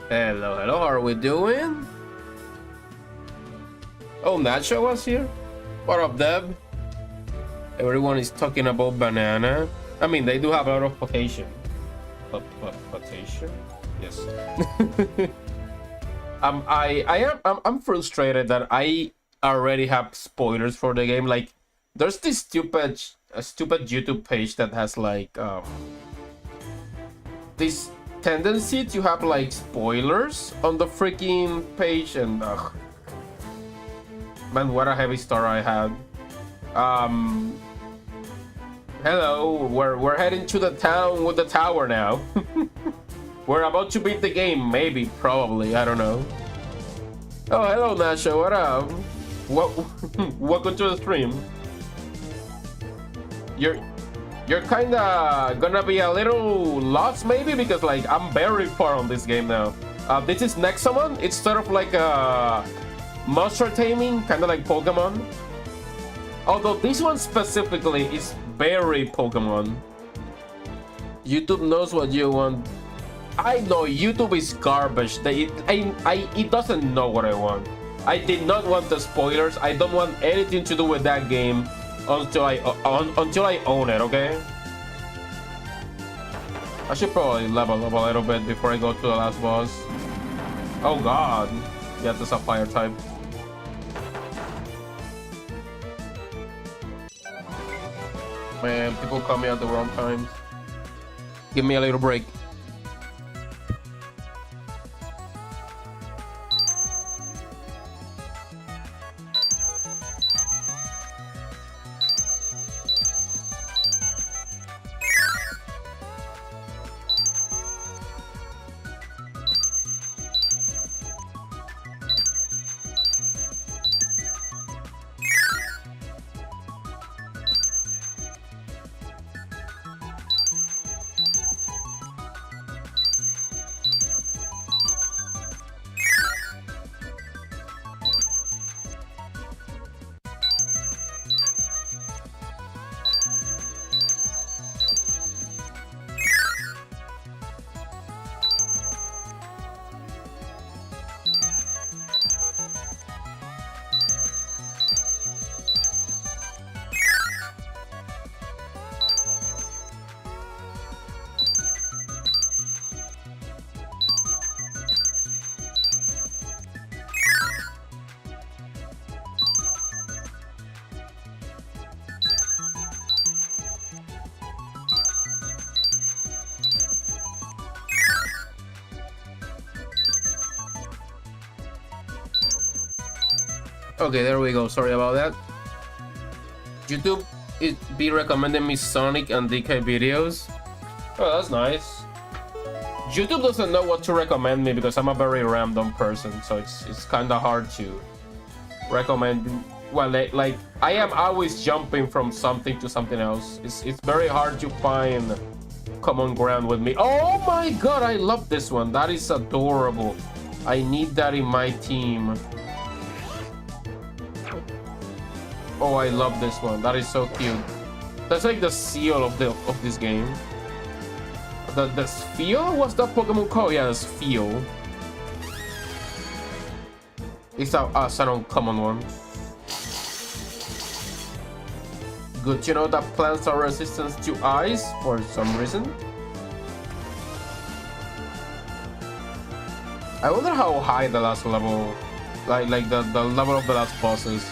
Hello, hello, how are we doing? Oh, Nacho was here? What up, Deb? Everyone is talking about banana. I mean, they do have a lot of potation. Potation? Yes. I'm frustrated that I already have spoilers for the game. Like, there's this stupid YouTube page that has like this tendency to have like spoilers on the freaking page, and man, what a heavy start I had. Hello, we're heading to the town with the tower now. We're about to beat the game, maybe, probably, I don't know. Oh, hello, Nasha, what up? Welcome to the stream. You're kinda gonna be a little lost, maybe, because like I'm very far on this game now. This is Nexomon. It's sort of like a monster taming, kind of like Pokemon. Although this one specifically is very Pokemon. YouTube knows what you want. I know YouTube is garbage. It doesn't know what I want. I did not want the spoilers. I don't want anything to do with that game until I own it. Okay. I should probably level up a little bit before I go to the last boss. Oh God! Yeah, this is a fire type. Man, people call me at the wrong times. Give me a little break. Okay, there we go. Sorry about that. YouTube be recommending me Sonic and DK videos. Oh, that's nice. YouTube doesn't know what to recommend me because I'm a very random person, so it's kind of hard to recommend. Well, like I am always jumping from something to something else. It's very hard to find common ground with me. Oh my God, I love this one. That is adorable. I need that in my team. Oh, I love this one. That is so cute. That's like the seal of this game. The Sphere? What's that Pokemon called? Yeah, the Sphere. It's an uncommon one. Good to know that plants are resistant to ice for some reason. I wonder how high the last level, like the level of the last bosses.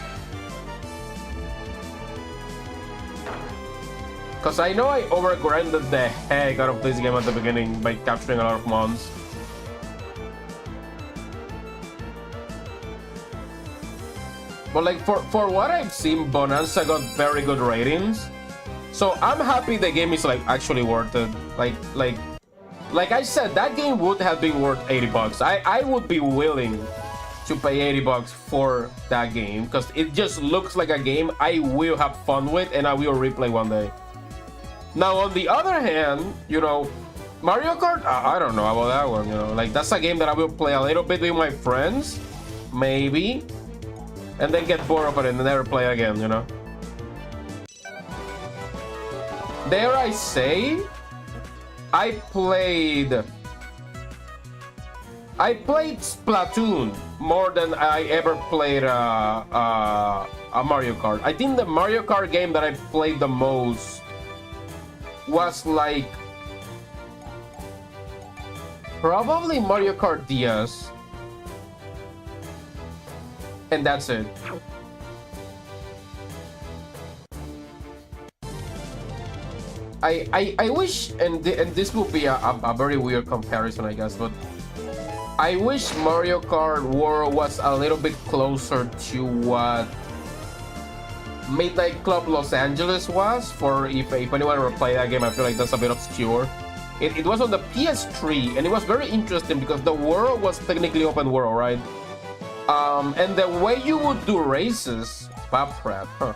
Because I know I overgrinded the heck out of this game at the beginning by capturing a lot of mons. But like for what I've seen, Bonanza got very good ratings. So I'm happy the game is like actually worth it. Like I said, that game would have been worth 80 bucks. I would be willing to pay 80 bucks for that game because it just looks like a game I will have fun with and I will replay one day. Now, on the other hand, you know, Mario Kart, I don't know about that one, you know. Like, that's a game that I will play a little bit with my friends, maybe, and then get bored of it and never play again, you know. Dare I say, I played I played Splatoon more than I ever played a Mario Kart. I think the Mario Kart game that I played the most was like probably Mario Kart DS, and that's it. I wish, and this will be a very weird comparison, I guess, but I wish Mario Kart World was a little bit closer to what Midnight Club Los Angeles was. For if anyone ever played that game, I feel like that's a bit obscure. It was on the PS3, and it was very interesting because the world was technically open world, right? And the way you would do races, Paprap, huh?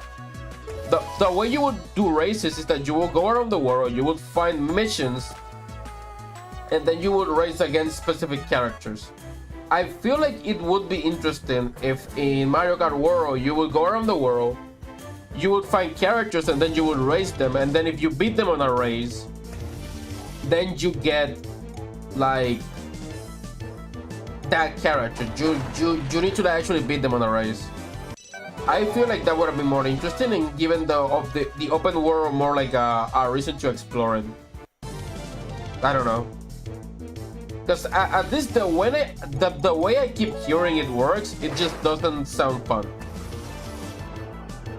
The way you would do races is that you will go around the world, you would find missions, and then you would race against specific characters. I feel like it would be interesting if in Mario Kart World you would go around the world, you would find characters, and then you would race them, and then if you beat them on a race, then you get like that character. You need to actually beat them on a race. I feel like that would have been more interesting, and given the open world more like a reason to explore it. I don't know, because at least the way I keep hearing it works, it just doesn't sound fun.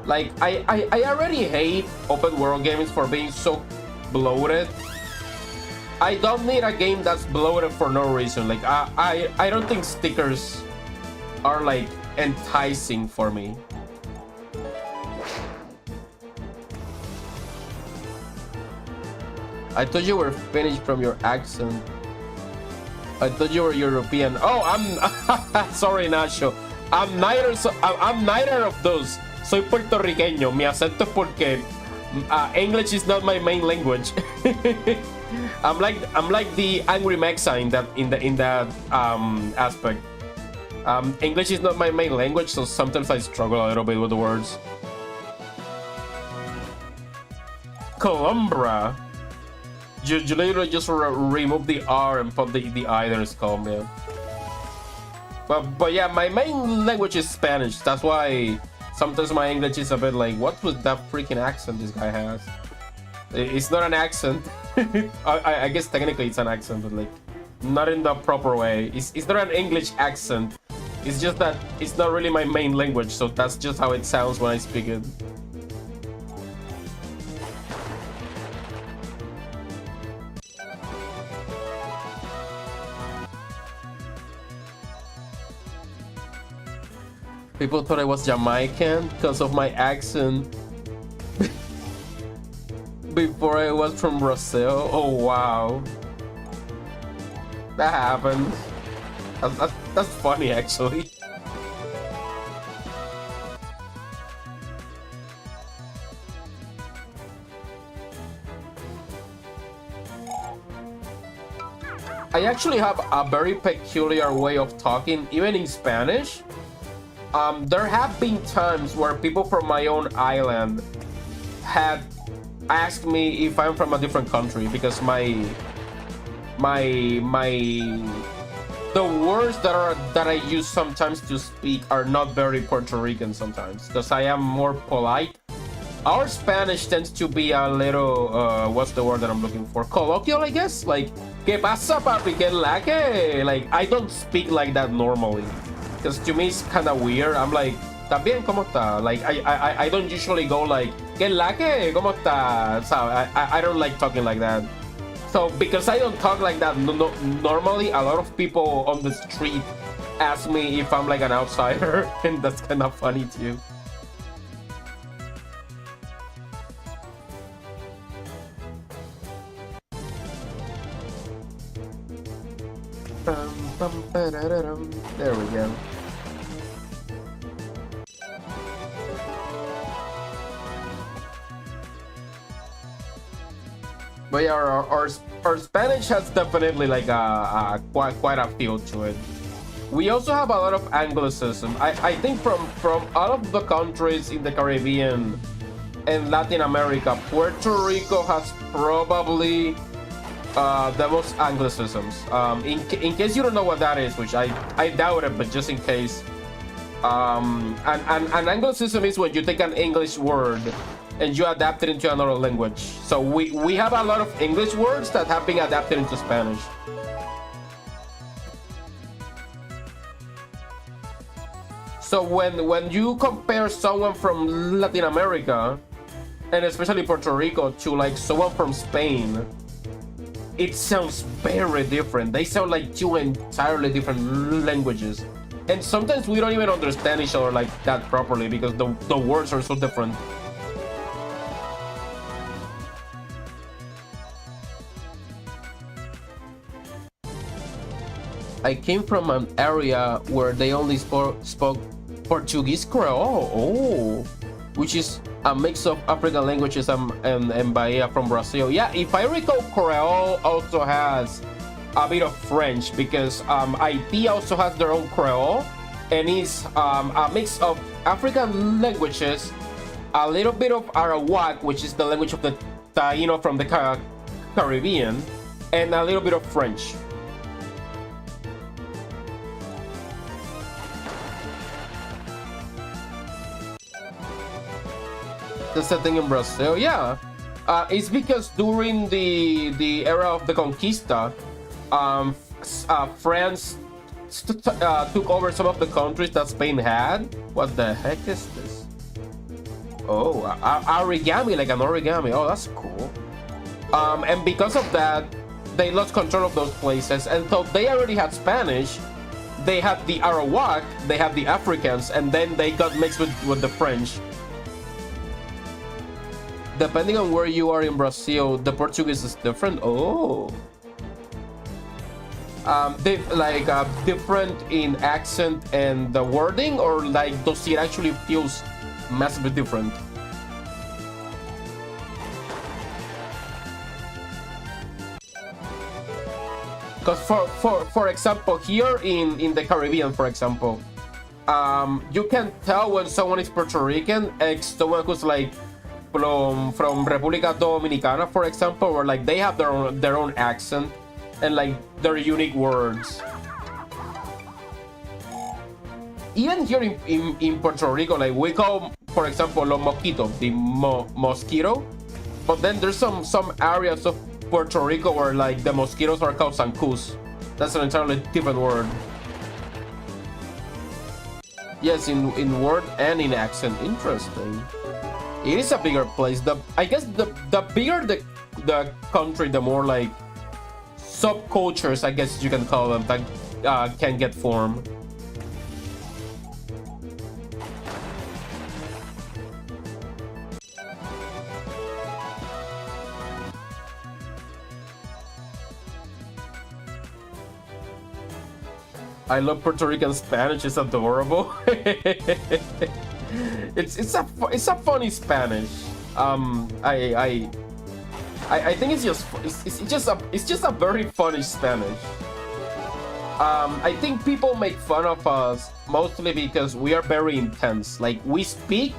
Like I already hate open world games for being so bloated. I don't need a game that's bloated for no reason. Like I don't think stickers are like enticing for me. I thought you were Finnish from your accent. I thought you were European. Oh, I'm sorry, Nacho. I'm neither of those. Soy puertorriqueño. Mi acento es porque English is not my main language. I'm like the angry Mexa in that aspect. English is not my main language, so sometimes I struggle a little bit with the words. Columbra. You literally just remove the R and put the I there is Colombia. But yeah, my main language is Spanish. That's why sometimes my English is a bit like, what was that freaking accent this guy has? It's not an accent. I guess technically it's an accent, but like not in the proper way. It's not an English accent. It's just that it's not really my main language, so that's just how it sounds when I speak it. People thought I was Jamaican because of my accent before I was from Brazil. Oh wow, that happened. That's funny actually. I actually have a very peculiar way of talking, even in Spanish. There have been times where people from my own island had asked me if I'm from a different country, because the words that I use sometimes to speak are not very Puerto Rican sometimes, because I am more polite. Our Spanish tends to be a little what's the word that I'm looking for? Colloquial, I guess. Like, ¿qué pasa, papi? ¿Qué la que? Like, I don't speak like that normally, because to me it's kind of weird. I'm like, ¿está bien? ¿Cómo está? Like, I don't usually go like, ¿qué la que? ¿Cómo está? So I don't like talking like that. So because I don't talk like that normally, a lot of people on the street ask me if I'm like an outsider, and that's kind of funny too. There we go. But yeah, our Spanish has definitely like quite a feel to it. We also have a lot of Anglicism. I think from all of the countries in the Caribbean and Latin America, Puerto Rico has probably The most anglicisms. In case you don't know what that is, which I doubt it, but just in case. An anglicism is when you take an English word and you adapt it into another language. So we have a lot of English words that have been adapted into Spanish. So when you compare someone from Latin America, and especially Puerto Rico, to like someone from Spain, it sounds very different. They sound like two entirely different languages. And sometimes we don't even understand each other like that properly because the words are so different. I came from an area where they only spoke Portuguese Creole, which is a mix of African languages and Bahia from Brazil. Yeah, if I recall, Creole also has a bit of French because Haiti also has their own Creole, and it's a mix of African languages, a little bit of Arawak, which is the language of the Taino from the Caribbean, and a little bit of French. That's the thing in Brazil, yeah. It's because during the era of the Conquista, France took over some of the countries that Spain had. What the heck is this? Oh, origami, like an origami. Oh, that's cool. And because of that, they lost control of those places. And so they already had Spanish. They had the Arawak, they had the Africans, and then they got mixed with the French. Depending on where you are in Brazil, the Portuguese is different. Oh. Different in accent and the wording, or like does it actually feels massively different? Because for example, here in the Caribbean, for example, you can tell when someone is Puerto Rican, someone who's like from República Dominicana, for example, where like they have their own accent and like their unique words. Even here in Puerto Rico, like we call, for example, los mosquitos, the mosquito, but then there's some areas of Puerto Rico where like the mosquitoes are called zancudos. That's an entirely different word. Yes, in word and in accent. Interesting. It is a bigger place. I guess the bigger the country, the more like subcultures, I guess you can call them, that can get formed. I love Puerto Rican Spanish. It's adorable. It's a funny Spanish. I think it's just a very funny Spanish. I think people make fun of us mostly because we are very intense. Like we speak,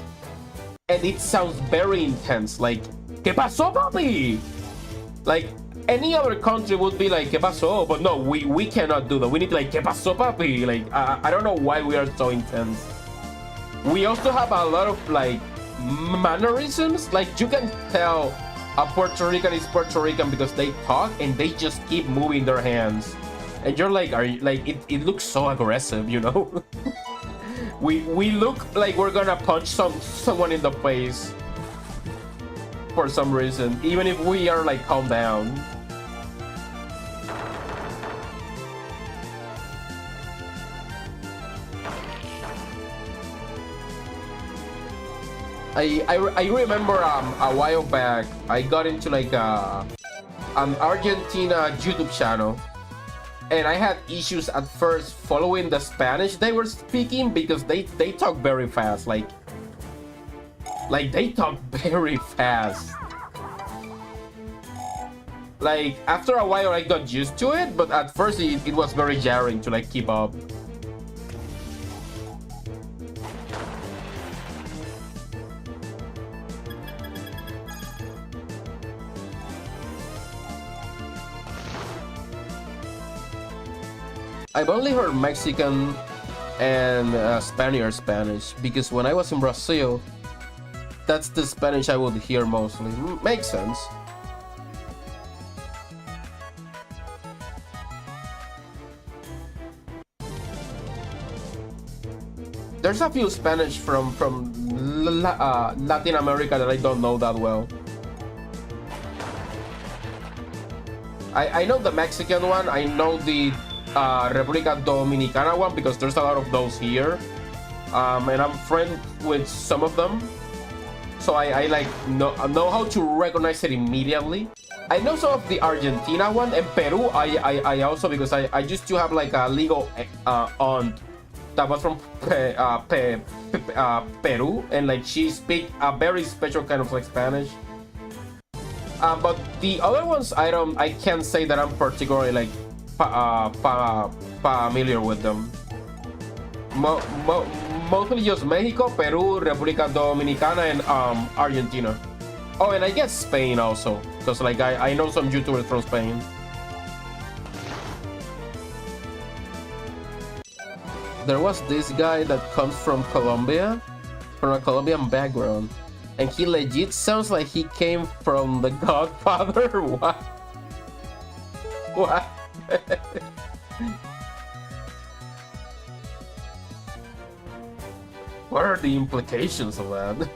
and it sounds very intense. Like ¿Qué pasó, papi? Like any other country would be like ¿Qué pasó? But no, we cannot do that. We need to like ¿Qué pasó, papi? Like I don't know why we are so intense. We also have a lot of like mannerisms. Like you can tell a Puerto Rican is Puerto Rican because they talk and they just keep moving their hands, and you're like, are you like it looks so aggressive, you know? we look like we're gonna punch someone in the face for some reason, even if we are like calm down. I remember a while back I got into like an Argentina YouTube channel, and I had issues at first following the Spanish they were speaking because they talk very fast, like they talk very fast. Like after a while I got used to it, but at first it was very jarring to like keep up. I've only heard Mexican and Spanish because when I was in Brazil, that's the Spanish I would hear mostly. Makes sense. There's a few Spanish from Latin America that I don't know that well. I know the Mexican one. I know the República Dominicana one because there's a lot of those here, and I'm friends with some of them, so I like know how to recognize it immediately. I know some of the Argentina one and Peru. I also, because I used to have like a legal aunt that was from Peru, and like she speak a very special kind of like Spanish. But the other ones, I can't say that I'm particularly like familiar with them. Mostly just Mexico, Peru, República Dominicana, and Argentina. Oh, and I guess Spain also, because like I know some YouTubers from Spain. There was this guy that comes from Colombia, from a Colombian background, and he legit sounds like he came from The Godfather. What? What? What are the implications of that?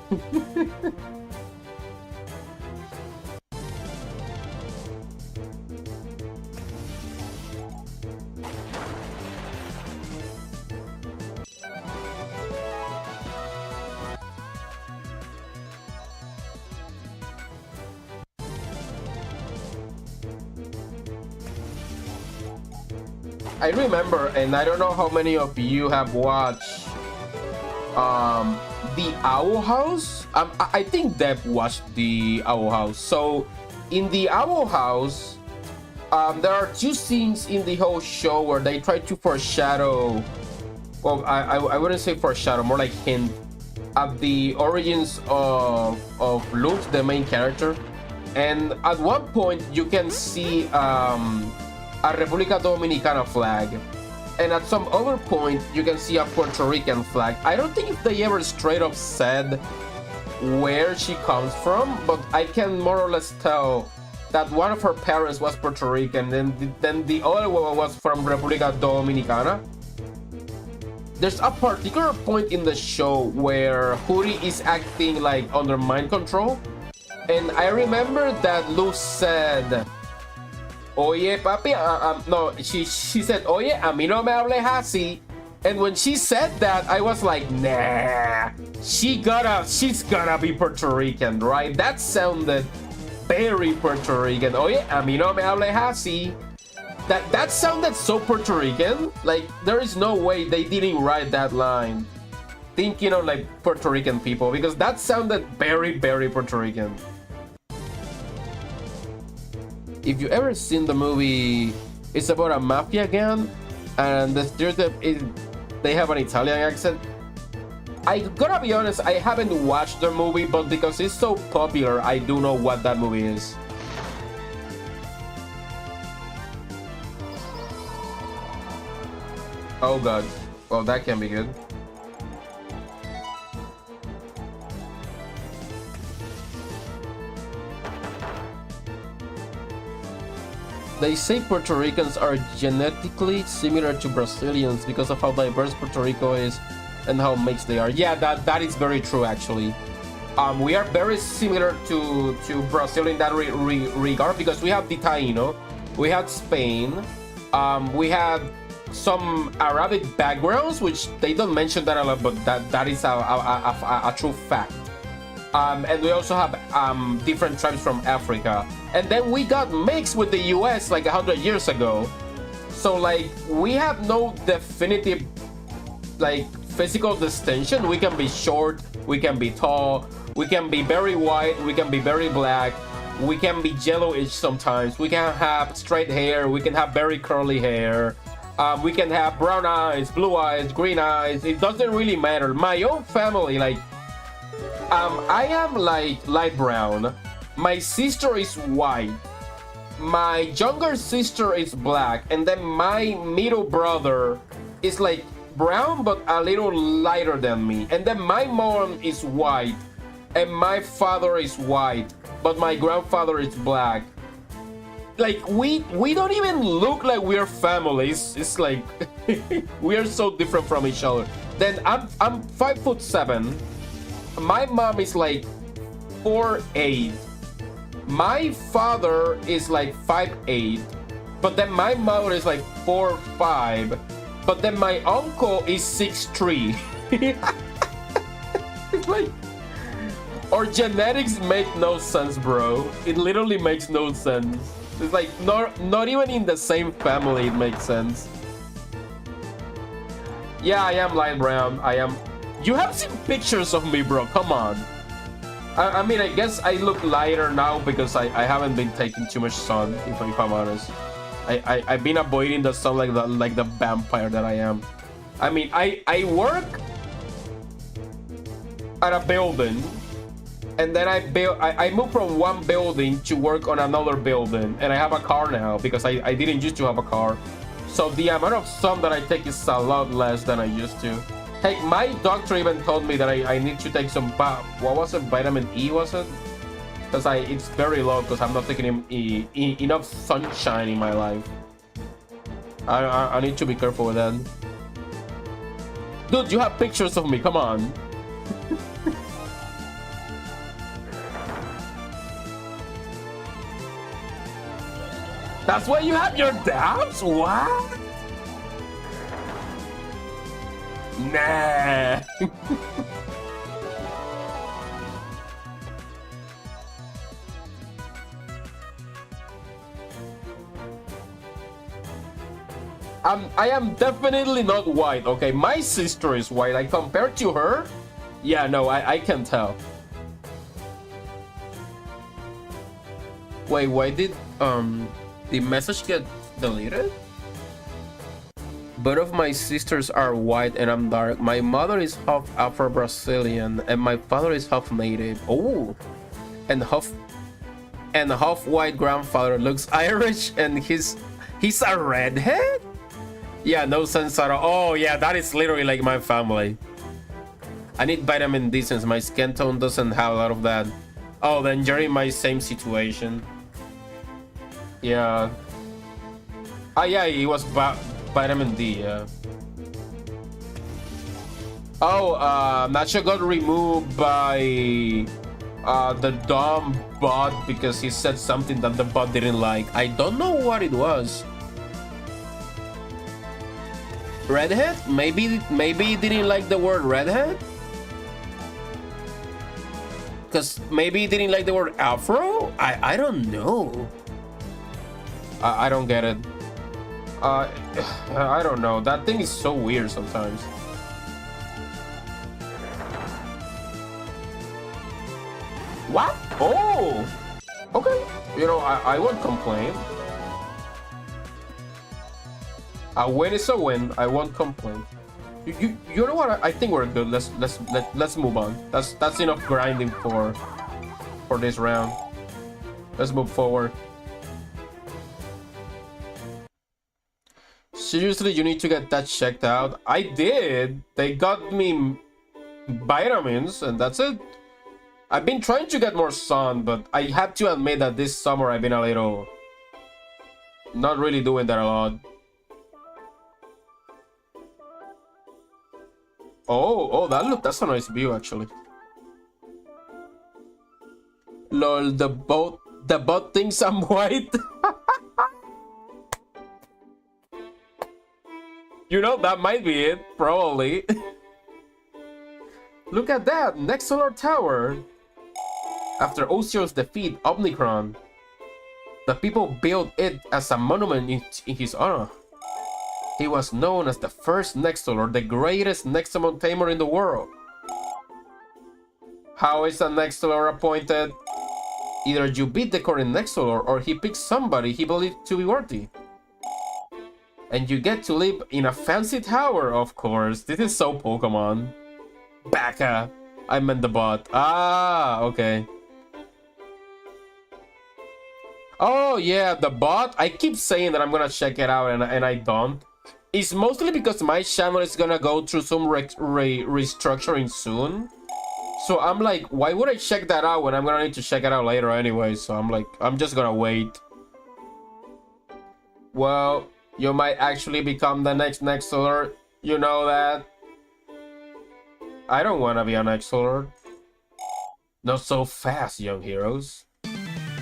I remember, and I don't know how many of you have watched the Owl House. I think Deb watched the Owl House. So in the Owl House, there are two scenes in the whole show where they try to foreshadow, well, I wouldn't say foreshadow, more like hint at the origins of Luke, the main character. And at one point you can see a República Dominicana flag, and at some other point you can see a Puerto Rican flag. I don't think if they ever straight up said where she comes from, but I can more or less tell that one of her parents was Puerto Rican, and then the other one was from República Dominicana. There's a particular point in the show where Huri is acting like under mind control, and I remember that Luz said, "Oye, papi," no, she said, "Oye, a mí no me hables así." And when she said that, I was like, nah, she's gotta be Puerto Rican, right? That sounded very Puerto Rican. "Oye, a mí no me hables así." That sounded so Puerto Rican. Like, there is no way they didn't write that line thinking of like Puerto Rican people, because that sounded very, very Puerto Rican. If you ever seen the movie, it's about a mafia gang, and the stereotype is they have an Italian accent. I gotta be honest, I haven't watched the movie, but because it's so popular, I do know what that movie is. Oh god. Well, that can be good. They say Puerto Ricans are genetically similar to Brazilians because of how diverse Puerto Rico is and how mixed they are. Yeah, that is very true, actually. We are very similar to Brazil in that regard, because we have the Taino, we had Spain, we had some Arabic backgrounds, which they don't mention that a lot, but that is a true fact. And we also have different tribes from Africa. And then we got mixed with the US like 100 years ago. So like, we have no definitive like physical distinction. We can be short, we can be tall, we can be very white, we can be very black, we can be yellowish sometimes, we can have straight hair, we can have very curly hair, we can have brown eyes, blue eyes, green eyes. It doesn't really matter. My own family, like, I am like light brown. My sister is white, my younger sister is black, and then my middle brother is like brown but a little lighter than me, and then my mom is white and my father is white but my grandfather is black. Like we don't even look like we're families. It's like we are so different from each other. Then I'm 5'7". My mom is like 4'8". My father is like 5'8", but then my mother is like 4'5", but then my uncle is 6'3". It's like our genetics make no sense, bro. It literally makes no sense. It's like not even in the same family it makes sense. Yeah, I am light brown. I am. You have seen pictures of me, bro. Come on. I mean, I guess I look lighter now because I haven't been taking too much sun, if I'm honest. I've been avoiding the sun like the vampire that I am. I mean, I work at a building, and then I moved from one building to work on another building, and I have a car now because I didn't used to have a car. So the amount of sun that I take is a lot less than I used to. Hey, my doctor even told me that I need to take some what was it, vitamin E, was it? Because it's very low because I'm not taking enough sunshine in my life. I need to be careful with that. Dude, you have pictures of me, come on. That's why you have your doubts? What? Nah. I am definitely not white, okay? My sister is white. Like, compared to her, yeah, no, I can tell. Wait, why did the message get deleted? Both of my sisters are white and I'm dark. My mother is half Afro-Brazilian and my father is half native. Oh, and half white grandfather looks Irish and he's a redhead? Yeah, no sense at all. Oh yeah, that is literally like my family. I need vitamin D since my skin tone doesn't have a lot of that. Oh, then you're in my same situation. Yeah. Ah, yeah, it was vitamin D, yeah. Oh, Nacho got removed by the dumb bot because he said something that the bot didn't like. I don't know what it was. Redhead? Maybe he didn't like the word redhead? Because maybe he didn't like the word afro? I don't know. I don't get it. I don't know. That thing is so weird sometimes. What? Oh! Okay. You know, I won't complain. A win is a win. I won't complain. You know what? I think we're good. Let's move on. That's enough grinding for this round. Let's move forward. Seriously, you need to get that checked out. I did. They got me vitamins, and that's it. I've been trying to get more sun, but I have to admit that this summer I've been a little not really doing that a lot. Oh, that's a nice view actually. Lol, the bot thinks I'm white. You know, that might be it, probably. Look at that, Nexomon Tower. After Ocean's defeat Omnicron, the people built it as a monument in his honor. He was known as the first Nexomon, the greatest Nexomon tamer in the world. How is a Nexomon appointed? Either you beat the current Nexomon or he picks somebody he believes to be worthy. And you get to live in a fancy tower, of course. This is so Pokemon. Baka. I meant the bot. Ah, okay. Oh yeah, the bot. I keep saying that I'm gonna check it out, and I don't. It's mostly because my channel is gonna go through some restructuring soon. So I'm like, why would I check that out when I'm gonna need to check it out later anyway? So I'm like, I'm just gonna wait. Well, you might actually become the next Nexolord. You know that. I don't wanna be an Nexolord. Not so fast, young heroes.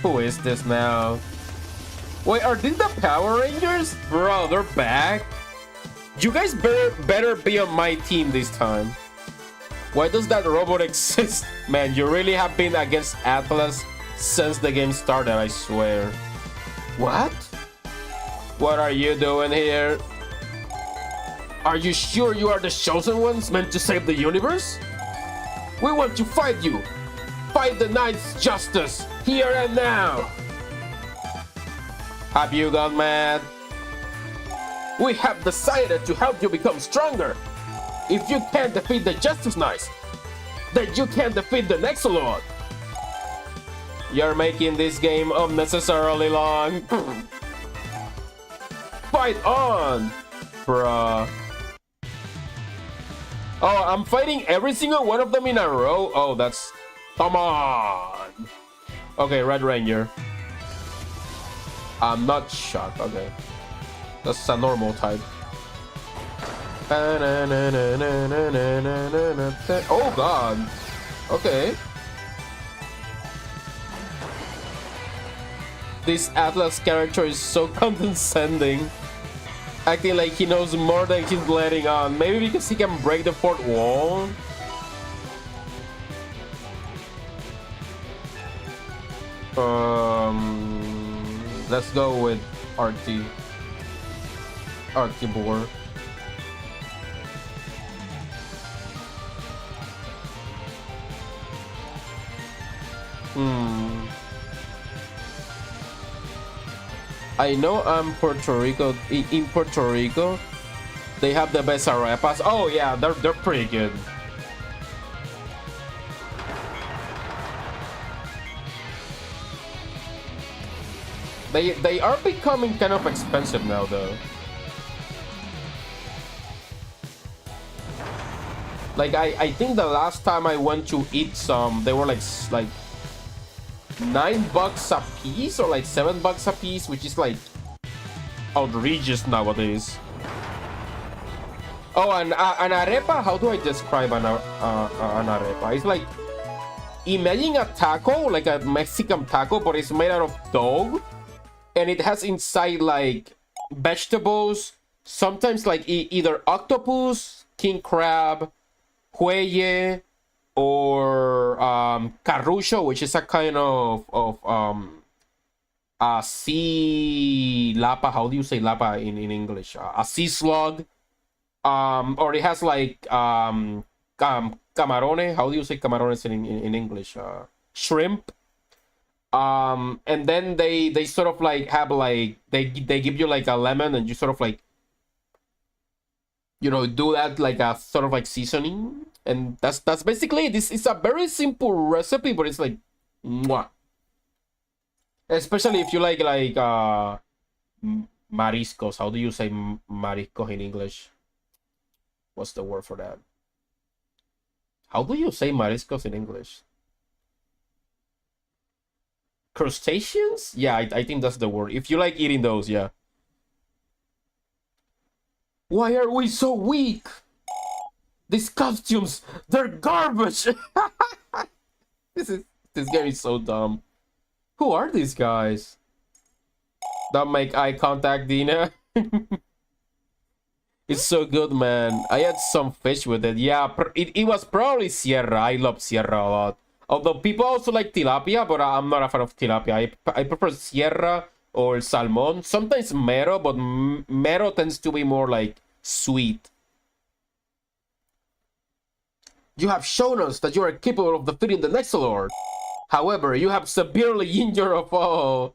Who is this now? Wait, are these the Power Rangers? Bro, they're back. You guys better be on my team this time. Why does that robot exist? Man, you really have been against Atlas since the game started, I swear. What? What are you doing here? Are you sure you are the chosen ones meant to save the universe? We want to fight you. Fight the Knight's justice, here and now. Have you gone mad? We have decided to help you become stronger. If you can't defeat the Justice Knights, then you can't defeat the Nexolord. You're making this game unnecessarily long. Fight on, bruh. Oh, I'm fighting every single one of them in a row? Oh, that's... Come on. Okay, Red Ranger. I'm not shocked. Okay. That's a normal type. Oh god. Okay. This Atlas character is so condescending. Acting like he knows more than he's letting on. Maybe because he can break the fourth wall? Let's go with Artibor. I know I'm Puerto Rico. In Puerto Rico, they have the best arepas. Oh yeah, they're pretty good. They are becoming kind of expensive now, though. Like I think the last time I went to eat some, they were like $9 a piece or like $7 a piece, which is like outrageous nowadays. Oh, an arepa. How do I describe an arepa? It's like, imagine a taco, like a Mexican taco, but it's made out of dough, and it has inside like vegetables, sometimes like either octopus, king crab, hueye, or carrucho, which is a kind of a sea lapa. How do you say lapa in English? A sea slug. Or it has like camarones. How do you say camarones in English? Shrimp. And then they sort of like have like they give you like a lemon, and you sort of like, you know, do that like a sort of like seasoning, and that's basically it. This is a very simple recipe, but it's like mwah. Especially if you like mariscos. How do you say mariscos in English? What's the word for that? How do you say mariscos in English? Crustaceans? Yeah, I think that's the word. If you like eating those, yeah. Why are we so weak? These costumes, they're garbage. This game is so dumb. Who are these guys? Don't make eye contact, Dina. It's so good, man. I had some fish with it. Yeah, it was probably Sierra. I love Sierra a lot. Although people also like tilapia, but I'm not a fan of tilapia. I prefer Sierra or salmon. Sometimes mero, but mero tends to be more like sweet. You have shown us that you are capable of defeating the Nexolord. However, you have severely injured a foe.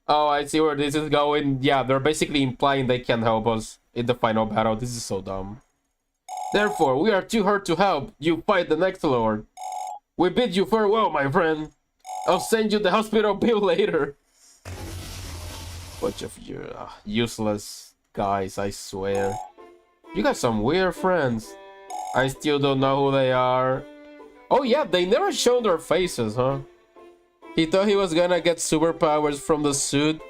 Oh, I see where this is going. Yeah, they're basically implying they can help us in the final battle. This is so dumb. Therefore, we are too hurt to help you fight the Nexolord. We bid you farewell, my friend. I'll send you the hospital bill later. Bunch of you useless guys, I swear. You got some weird friends. I still don't know who they are. Oh yeah, they never showed their faces, huh? He thought he was gonna get superpowers from the suit.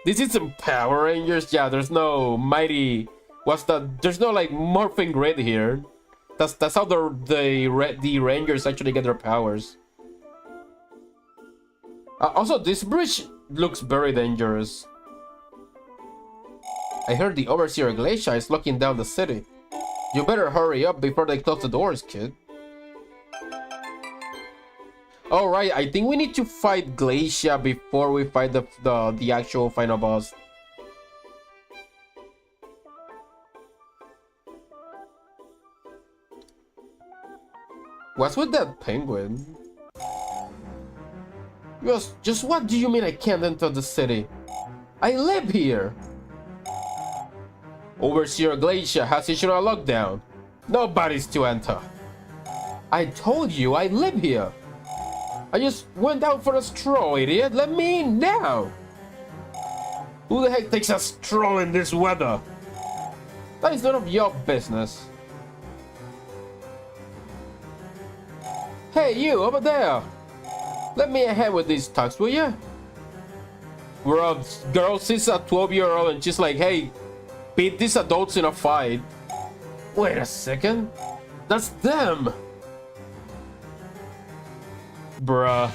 This isn't Power Rangers. Yeah, there's no mighty. What's that? There's no like morphing grid here. That's how the Rangers actually get their powers. Also, this bridge looks very dangerous. I heard the Overseer Glacia is locking down the city. You better hurry up before they close the doors, kid. Alright, I think we need to fight Glacia before we fight the actual final boss. What's with that penguin? Just what do you mean I can't enter the city? I live here! Overseer Glacia has issued a lockdown. Nobody's to enter. I told you I live here. I just went out for a stroll, idiot. Let me in now. Who the heck takes a stroll in this weather? That is none of your business. Hey, you over there. Let me ahead with these talks, will ya? Where a girl sees a 12-year-old and she's like, hey, beat these adults in a fight. Wait a second. That's them. Bruh.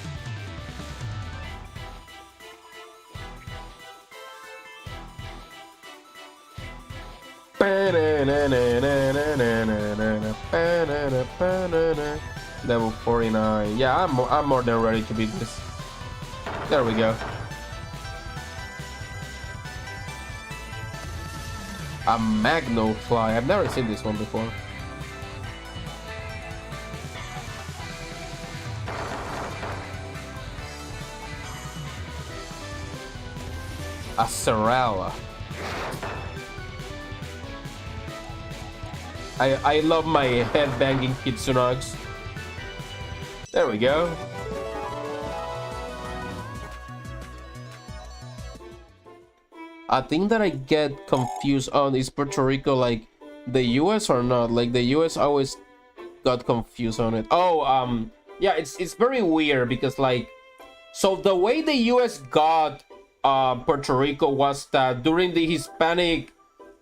Level 49. Yeah, I'm more than ready to beat this. There we go. A Magno Fly. I've never seen this one before. A Serala. I love my head-banging Kitsunags. There we go. A thing that I get confused on is Puerto Rico, like the US or not. Like the US always got confused on it. Oh, yeah, it's very weird because like, so the way the US got Puerto Rico was that during the Hispanic,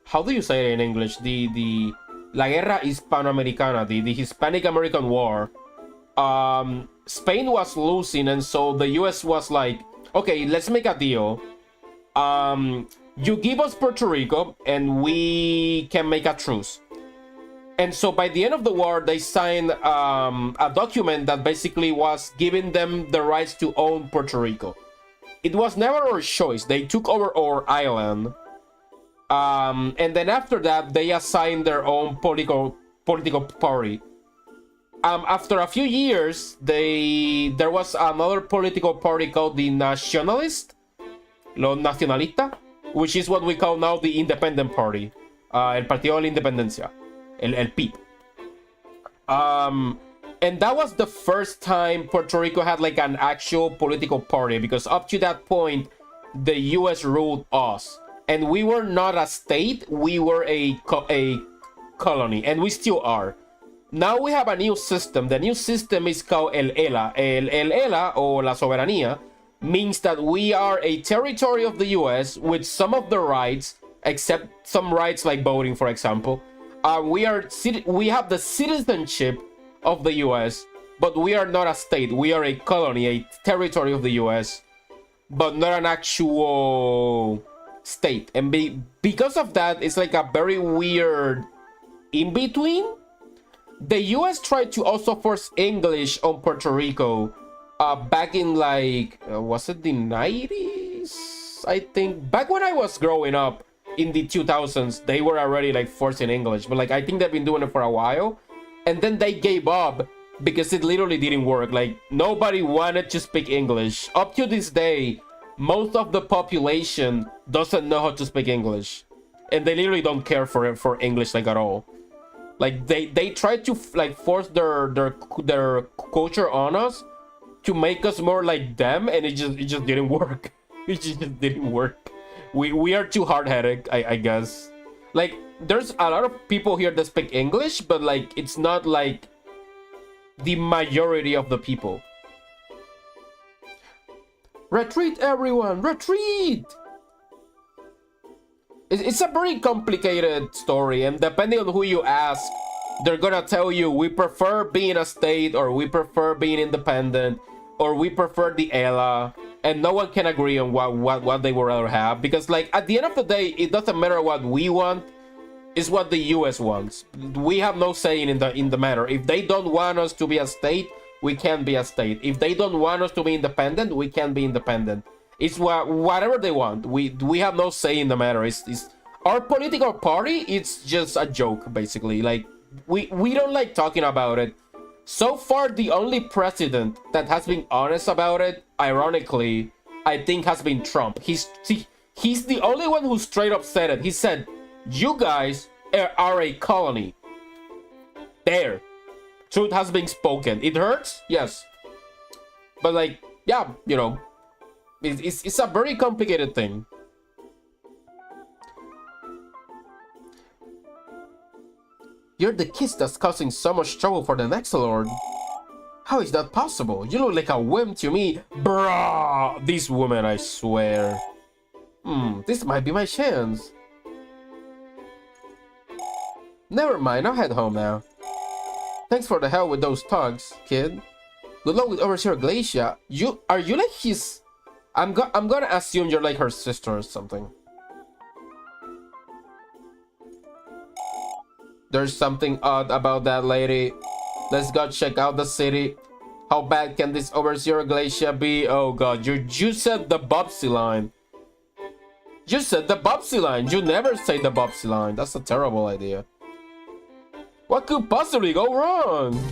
how do you say it in English? The La Guerra Hispanoamericana, the Hispanic American War. Spain was losing, and so the US was like, okay, let's make a deal. You give us Puerto Rico and we can make a truce. And so by the end of the war, they signed a document that basically was giving them the rights to own Puerto Rico. It was never our choice. They took over our island. And then after that, they assigned their own political party. After a few years, there was another political party called the Nacionalist, Los Nacionalistas, which is what we call now the Independent Party, El Partido de la Independencia, el PIP. And that was the first time Puerto Rico had like an actual political party, because up to that point, the US ruled us. And we were not a state, we were a colony, and we still are. Now we have a new system. The new system is called El ELA. El ELA, or La Soberanía, means that we are a territory of the US with some of the rights, except some rights like voting, for example. We have the citizenship of the US, but we are not a state. We are a colony, a territory of the US, but not an actual state. And because of that, it's like a very weird in-between. The US tried to also force English on Puerto Rico back in like, was it the 90s? I think back when I was growing up in the 2000s, they were already like forcing English, but like I think they've been doing it for a while. And then they gave up because it literally didn't work. Like nobody wanted to speak English. Up to this day, most of the population doesn't know how to speak English, and they literally don't care for English like at all. Like they tried to like force their culture on us, to make us more like them, and it just didn't work. It just didn't work. We are too hard-headed, I guess. Like, there's a lot of people here that speak English, but like it's not like the majority of the people. Retreat, everyone! Retreat! It's a very complicated story, and depending on who you ask, they're gonna tell you we prefer being a state, or we prefer being independent, or we prefer the ELA, and no one can agree on what they would rather have, because like at the end of the day, it doesn't matter what we want, it's what the US wants. We have no say in the matter. If they don't want us to be a state, we can't be a state. If they don't want us to be independent, we can't be independent. It's whatever they want. We have no say in the matter. It's our political party. It's just a joke, basically. Like we don't like talking about it. So far, the only president that has been honest about it, ironically, I think has been Trump. He's the only one who straight up said it. He said, "You guys are a colony." There, truth has been spoken. It hurts, yes, but like, yeah, you know. It's a very complicated thing. You're the kiss that's causing so much trouble for the Nexolord. How is that possible? You look like a wimp to me. Bruh! This woman, I swear. This might be my chance. Never mind, I'll head home now. Thanks for the help with those thugs, kid. Good luck with Overseer Glacia. Are you like his... I'm gonna assume you're like her sister or something. There's something odd about that lady. Let's go check out the city. How bad can this Overseer Glacia be? Oh god, you said the Bobsy line. You said the Bobsy line. You never say the Bobsy line. That's a terrible idea. What could possibly go wrong?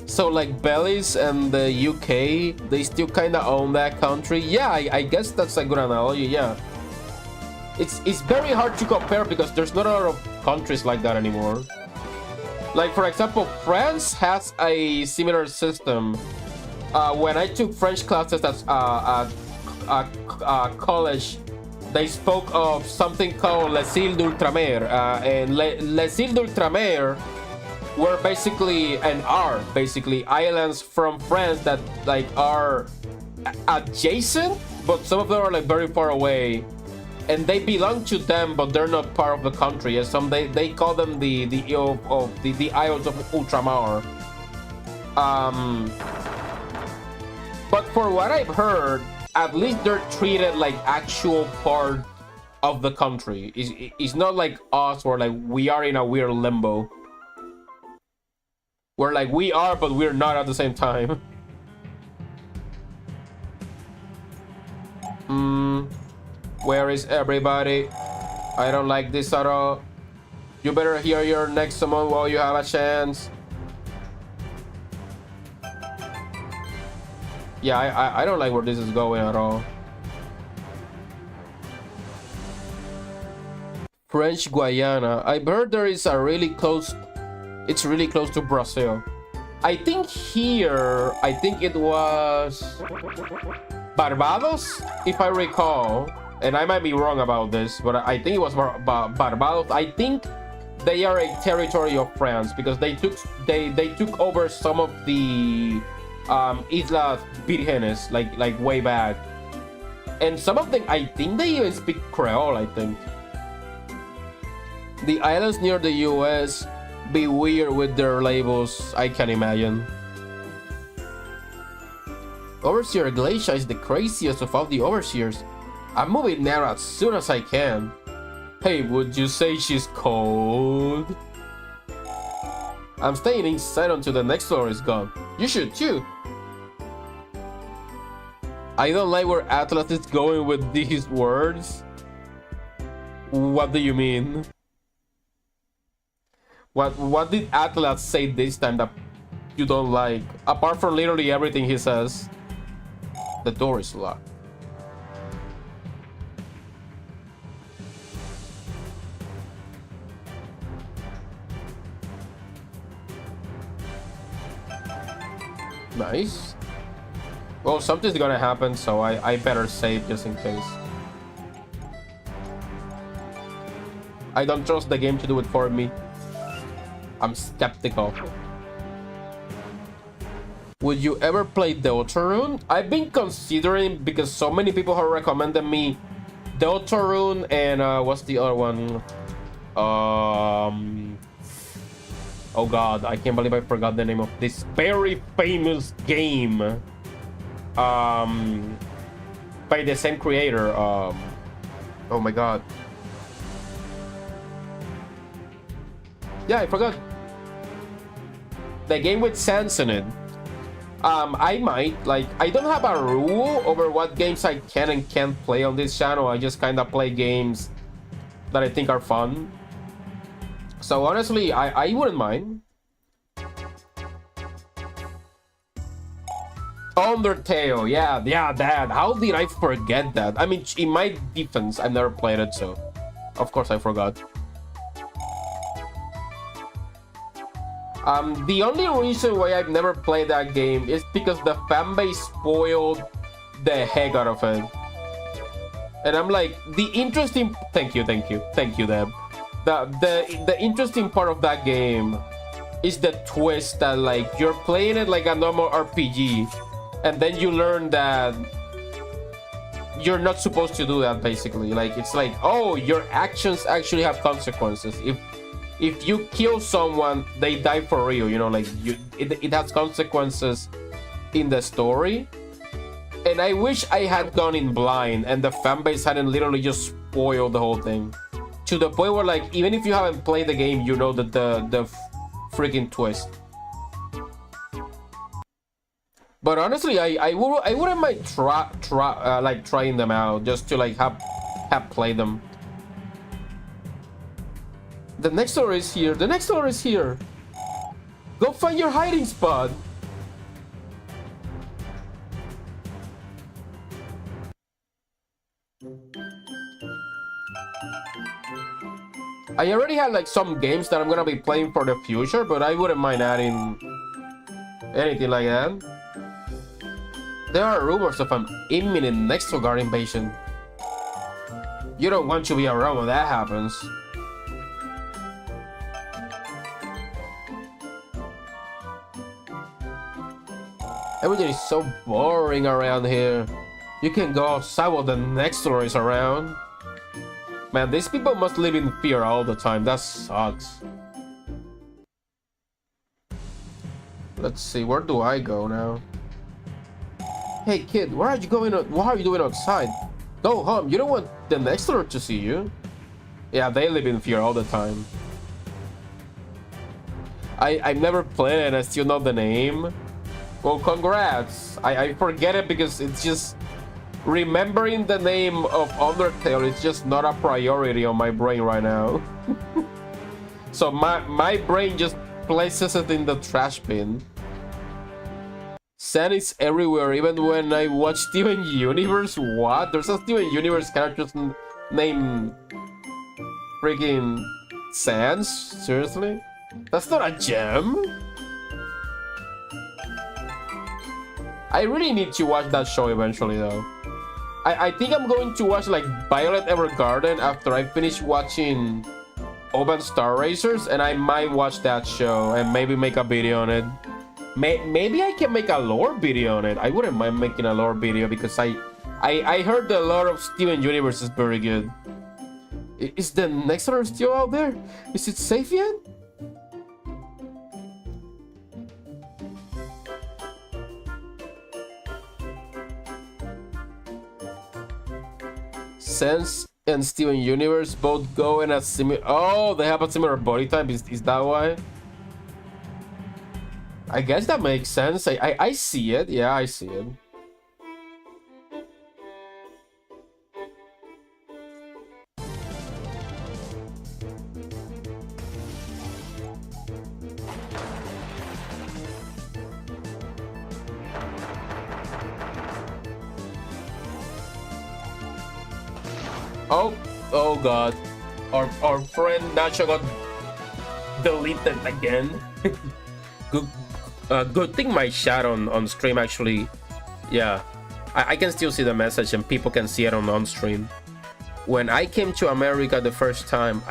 So like Belize and the UK, they still kind of own that country. Yeah, I guess that's a good analogy. Yeah, it's very hard to compare because there's not a lot of countries like that anymore. Like for example, France has a similar system. When I took French classes at college, they spoke of something called Les Îles d'Outre-mer, and Les Îles d'Outre-mer were basically and are basically islands from France that like are adjacent, but some of them are like very far away, and they belong to them, but they're not part of the country. And some they call them the Isles of Ultramar. But for what I've heard, at least they're treated like actual part of the country. It's not like us, where like we are in a weird limbo. Where like we are, but we're not at the same time. Where is everybody? I don't like this at all. You better hear your Nexomon while you have a chance. Yeah, I don't like where this is going at all. French Guiana. I've heard there is a really close... It's really close to Brazil. I think here... I think it was... Barbados, if I recall. And I might be wrong about this, but I think it was Barbados. I think they are a territory of France because they took over some of the... Islas Vírgenes, like way back, and some of them I think they even speak Creole. I think the islands near the US be weird with their labels. I can imagine. Overseer Glacia is the craziest of all the overseers. I'm moving there as soon as I can. Hey, would you say she's cold? I'm staying inside until the next floor is gone. You should too. I don't like where Atlas is going with these words. What do you mean? What did Atlas say this time that you don't like? Apart from literally everything he says. The door is locked. Nice. Well, something's gonna happen, so I better save just in case. I don't trust the game to do it for me. I'm skeptical. Would you ever play Deltarune? I've been considering because so many people have recommended me Deltarune and what's the other one? Oh god, I can't believe I forgot the name of this very famous game. By the same creator. Oh my god. Yeah, I forgot. The game with sands in it. I might, like, I don't have a rule over what games I can and can't play on this channel. I just kind of play games that I think are fun. So honestly, I wouldn't mind. Undertale, yeah, that. How did I forget that? I mean, in my defense, I've never played it, so of course I forgot. The only reason why I've never played that game is because the fanbase spoiled the heck out of it. And I'm like, the interesting... Thank you, Deb. The interesting part of that game is the twist that, like, you're playing it like a normal RPG, and then you learn that you're not supposed to do that, basically. Like, it's like, oh, your actions actually have consequences. If you kill someone, they die for real, you know, like, it has consequences in the story. And I wish I had gone in blind and the fanbase hadn't literally just spoiled the whole thing. To the point where, like, even if you haven't played the game, you know that the freaking twist. But honestly, I wouldn't mind trying them out just to, like, have played them. The next door is here. The next door is here. Go find your hiding spot. I already had, like, some games that I'm gonna be playing for the future, but I wouldn't mind adding anything like that. There are rumors of an imminent Nexomon invasion. You don't want to be around when that happens. Everything is so boring around here. You can go outside while the next door is around. Man, these people must live in fear all the time. That sucks. Let's see, where do I go now? Hey kid, where are you going? What are you doing outside? Go home. You don't want the next door to see you. Yeah, they live in fear all the time. I've never played it and I still know the name. Well, congrats. I forget it because it's just... Remembering the name of Undertale is just not a priority on my brain right now. So my brain just places it in the trash bin. Sand is everywhere, even when I watch Steven Universe. What? There's a Steven Universe character named... freaking... Sans? Seriously? That's not a gem? I really need to watch that show eventually, though. I think I'm going to watch, like, Violet Evergarden after I finish watching Open Star Racers, and I might watch that show and maybe make a video on it. Maybe I can make a lore video on it. I wouldn't mind making a lore video because I heard the lore of Steven Universe is very good. Is the Nexomon still out there? Is it safe yet? Sense and Steven Universe both go in a similar... Oh, they have a similar body type. Is that why? I guess that makes sense. I see it. Yeah, I see it. Oh god. Our friend Nacho got deleted again. Good thing my chat on stream actually, yeah, I can still see the message and people can see it on stream. When I came to America the first time,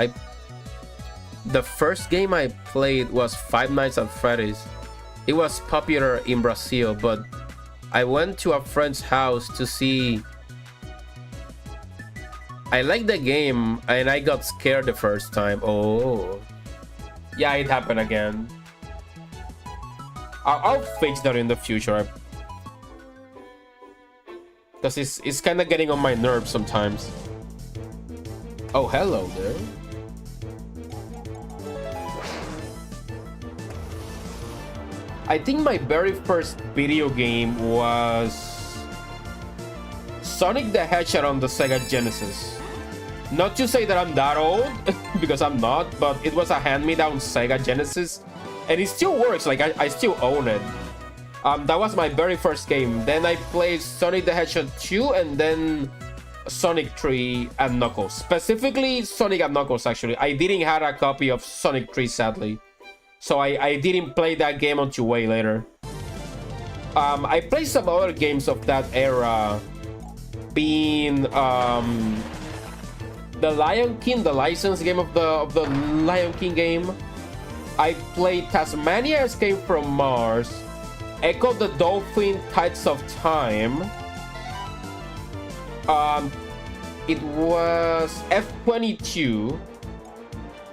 the first game I played was Five Nights at Freddy's. It was popular in Brazil, but I went to a friend's house to see. I liked the game and I got scared the first time. Oh, yeah, it happened again. I'll fix that in the future, because it's kind of getting on my nerves sometimes. Oh, hello there. I think my very first video game was Sonic the Hedgehog on the Sega Genesis. Not to say that I'm that old, because I'm not, but it was a hand-me-down Sega Genesis, and it still works. Like, I still own it. That was my very first game. Then I played Sonic the Hedgehog 2, and then Sonic 3 and Knuckles. Specifically, Sonic and Knuckles, actually. I didn't have a copy of Sonic 3, sadly. So I didn't play that game until way later. I played some other games of that era, being the Lion King, the licensed game of the Lion King game. I played Tasmania Escape from Mars, Echo the Dolphin, Tides of Time. It was F-22,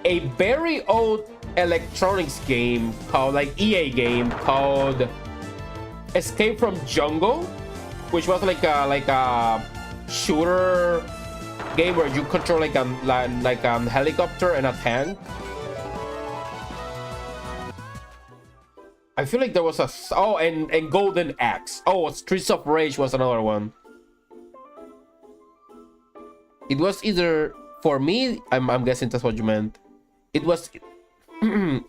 a very old electronics game called, like, EA game called Escape from Jungle, which was like a shooter game where you control like a helicopter and a tank. I feel like there was a and Golden Axe. Oh, Streets of Rage was another one. It was either, for me, I'm guessing that's what you meant. It was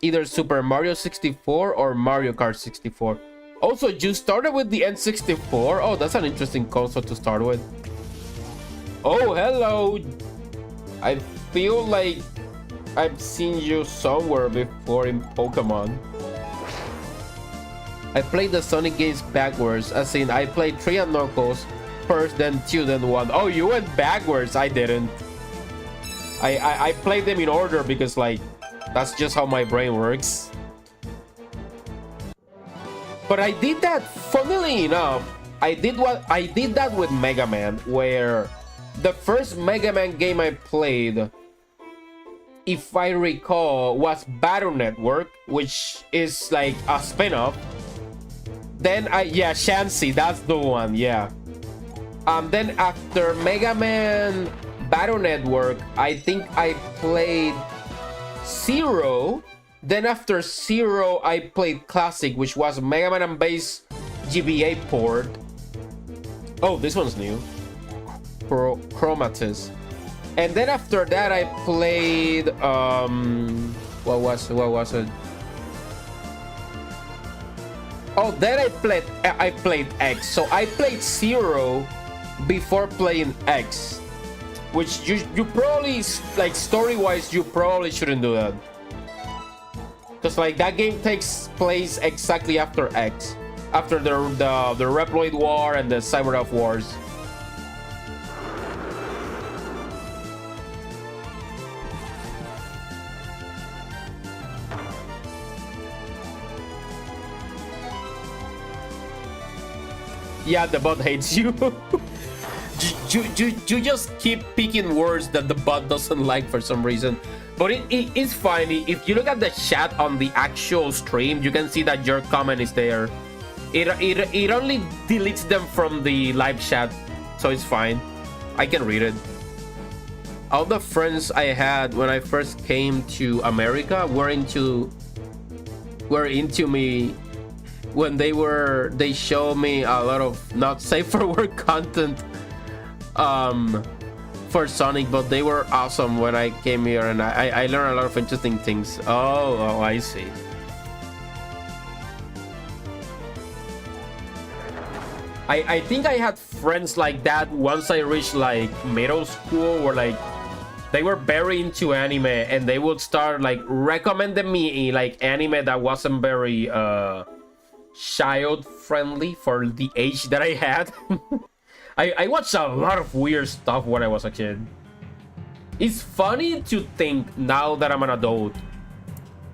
either Super Mario 64 or Mario Kart 64. Also, you started with the N64. Oh, that's an interesting console to start with. Oh, hello. I feel like I've seen you somewhere before in Pokemon. I played the Sonic games backwards, as in I played 3 and Knuckles first, then 2, then 1. Oh, you went backwards. I didn't. I played them in order because, like, that's just how my brain works. But I did that, funnily enough, I did that with Mega Man, where the first Mega Man game I played, if I recall, was Battle Network, which is like a spin-off. Then Shanxi, that's the one, yeah. Then after Mega Man Battle Network, I think I played Zero. Then after Zero, I played Classic, which was Mega Man and Base GBA port. Oh, this one's new. Chromatus. And then after that, I played what was it? Oh, then I played X. So I played Zero before playing X, which you probably, like, story-wise, you probably shouldn't do that. Because, like, that game takes place exactly after X. After the Reploid War and the Cyber-Elf Wars. Yeah, the bot hates you. you just keep picking words that the bot doesn't like for some reason. But it's funny. If you look at the chat on the actual stream, you can see that your comment is there. It only deletes them from the live chat, so it's fine. I can read it. All the friends I had when I first came to America were into me when they showed me a lot of not safe for work content for Sonic, but they were awesome when I came here, and I learned a lot of interesting things. Oh, I see. I think I had friends like that once I reached, like, middle school, where, like, they were very into anime, and they would start, like, recommending me, like, anime that wasn't very child friendly for the age that I had. I watched a lot of weird stuff when I was a kid. It's funny to think now that I'm an adult,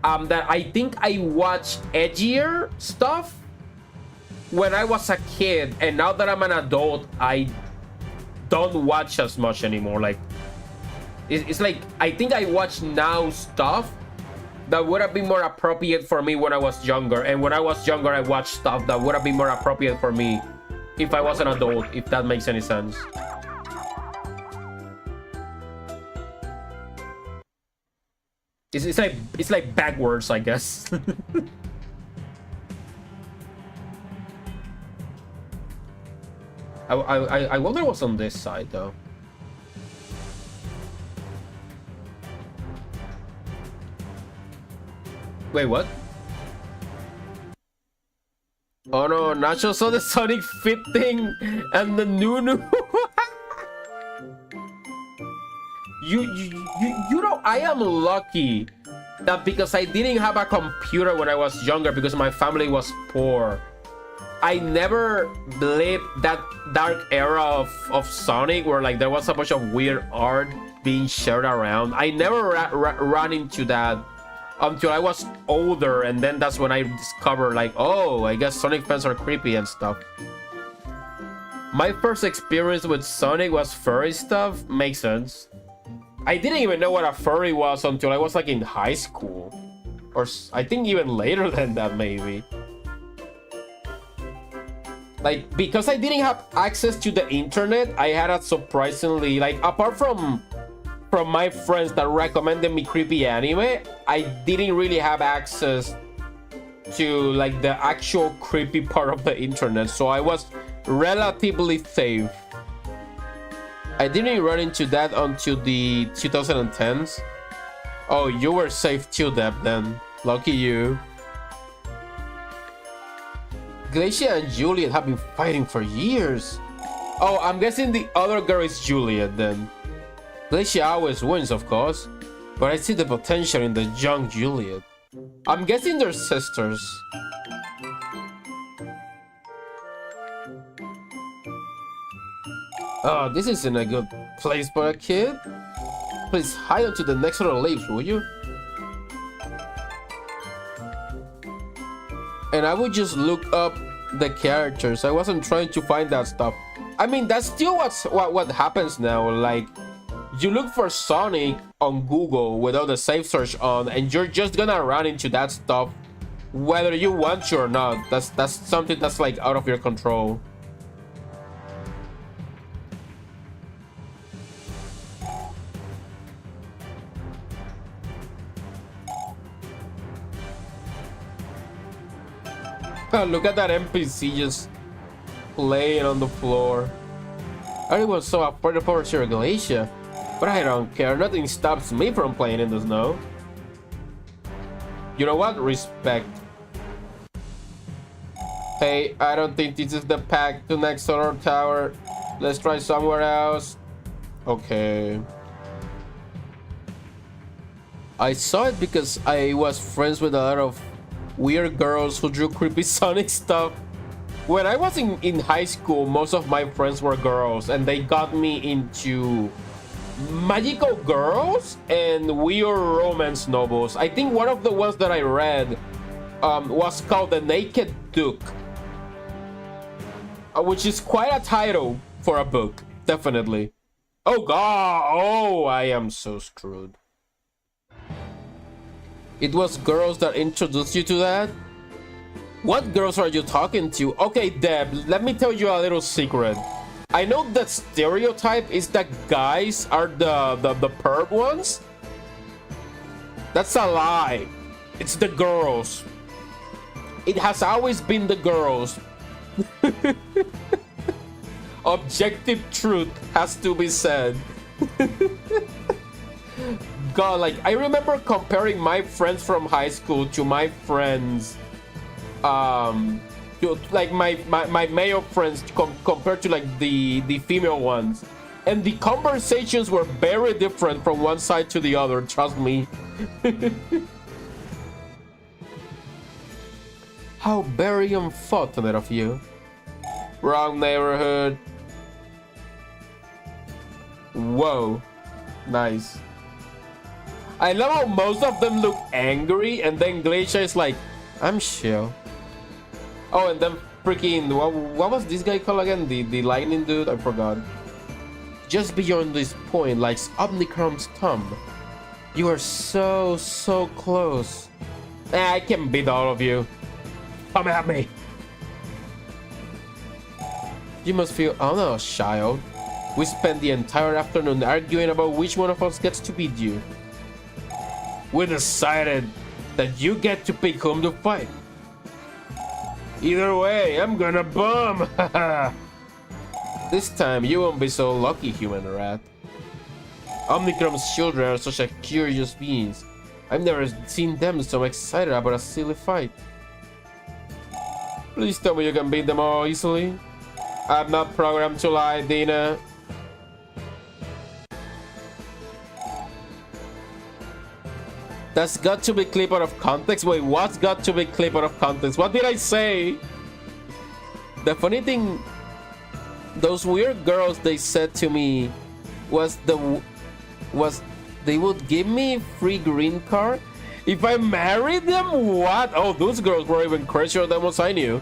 that I think I watched edgier stuff when I was a kid, and now that I'm an adult, I don't watch as much anymore. Like, it's like I think I watch now stuff that would have been more appropriate for me when I was younger, and when I was younger, I watched stuff that would have been more appropriate for me if I was an adult, if that makes any sense. It's like backwards, I guess. I wonder what's on this side though. Wait, what? Oh no, Nacho saw the Sonic Fit thing and the Nunu. You know, I am lucky that because I didn't have a computer when I was younger because my family was poor, I never lived that dark era of Sonic where like there was a bunch of weird art being shared around. I never ran into that until I was older, and then that's when I discovered like, oh, I guess Sonic fans are creepy and stuff. My first experience with Sonic was furry stuff. Makes sense. I didn't even know what a furry was until I was like in high school, or I think even later than that, maybe. Like, because I didn't have access to the internet, I had a surprisingly, like, apart from my friends that recommended me creepy anime, I didn't really have access to like the actual creepy part of the internet, so I was relatively safe. I didn't run into that until the 2010s. Oh, you were safe too, Deb, then. Lucky you. Glacia and Juliet have been fighting for years. Oh, I'm guessing the other girl is Juliet, then. Glacia always wins, of course, but I see the potential in the young Juliet. I'm guessing they're sisters. Oh, this isn't a good place for a kid. Please hide onto the next little leaves, will you? And I would just look up the characters. I wasn't trying to find that stuff. I mean, that's still what happens now. Like, you look for Sonic on Google without the safe search on, and you're just gonna run into that stuff whether you want to or not. That's something that's like out of your control. Look at that NPC just laying on the floor. I was so afraid of Overseer Glacia, but I don't care. Nothing stops me from playing in the snow. You know what? Respect. Hey, I don't think this is the path to next solar tower. Let's try somewhere else. Okay. I saw it because I was friends with a lot of weird girls who drew creepy Sonic stuff. When I was in high school, most of my friends were girls, and they got me into magical girls and weird romance novels. I think one of the ones that I read was called The Naked Duke, which is quite a title for a book, definitely. Oh god, oh, I am so screwed. It was girls that introduced you to that? What girls are you talking to? Okay, Deb, let me tell you a little secret. I know that stereotype is that guys are the perv ones. That's a lie. It's the girls. It has always been the girls. Objective truth has to be said. God, like, I remember comparing my friends from high school to my friends, to like my male friends compared to like the female ones, and the conversations were very different from one side to the other, trust me. How very unfortunate of you. Wrong neighborhood. Whoa. Nice. I love how most of them look angry, and then Glacier is like, I'm chill. Oh, and then freaking, what was this guy called again? The lightning dude? I forgot. Just beyond this point lies Omnicrom's tomb. You are so close. I can beat all of you. Come at me. You must feel honored, child. We spent the entire afternoon arguing about which one of us gets to beat you. We decided that you get to pick whom to fight. Either way, I'm gonna bomb. This time you won't be so lucky, human rat. Omnicrom's children are such a curious beings. I've never seen them so excited about a silly fight. Please tell me you can beat them all easily. I'm not programmed to lie, Dina. That's got to be clipped out of context. Wait, what's got to be clipped out of context? What did I say? The funny thing, those weird girls, they said to me was they would give me free green card if I married them. What? Oh, those girls were even crazier than what I knew.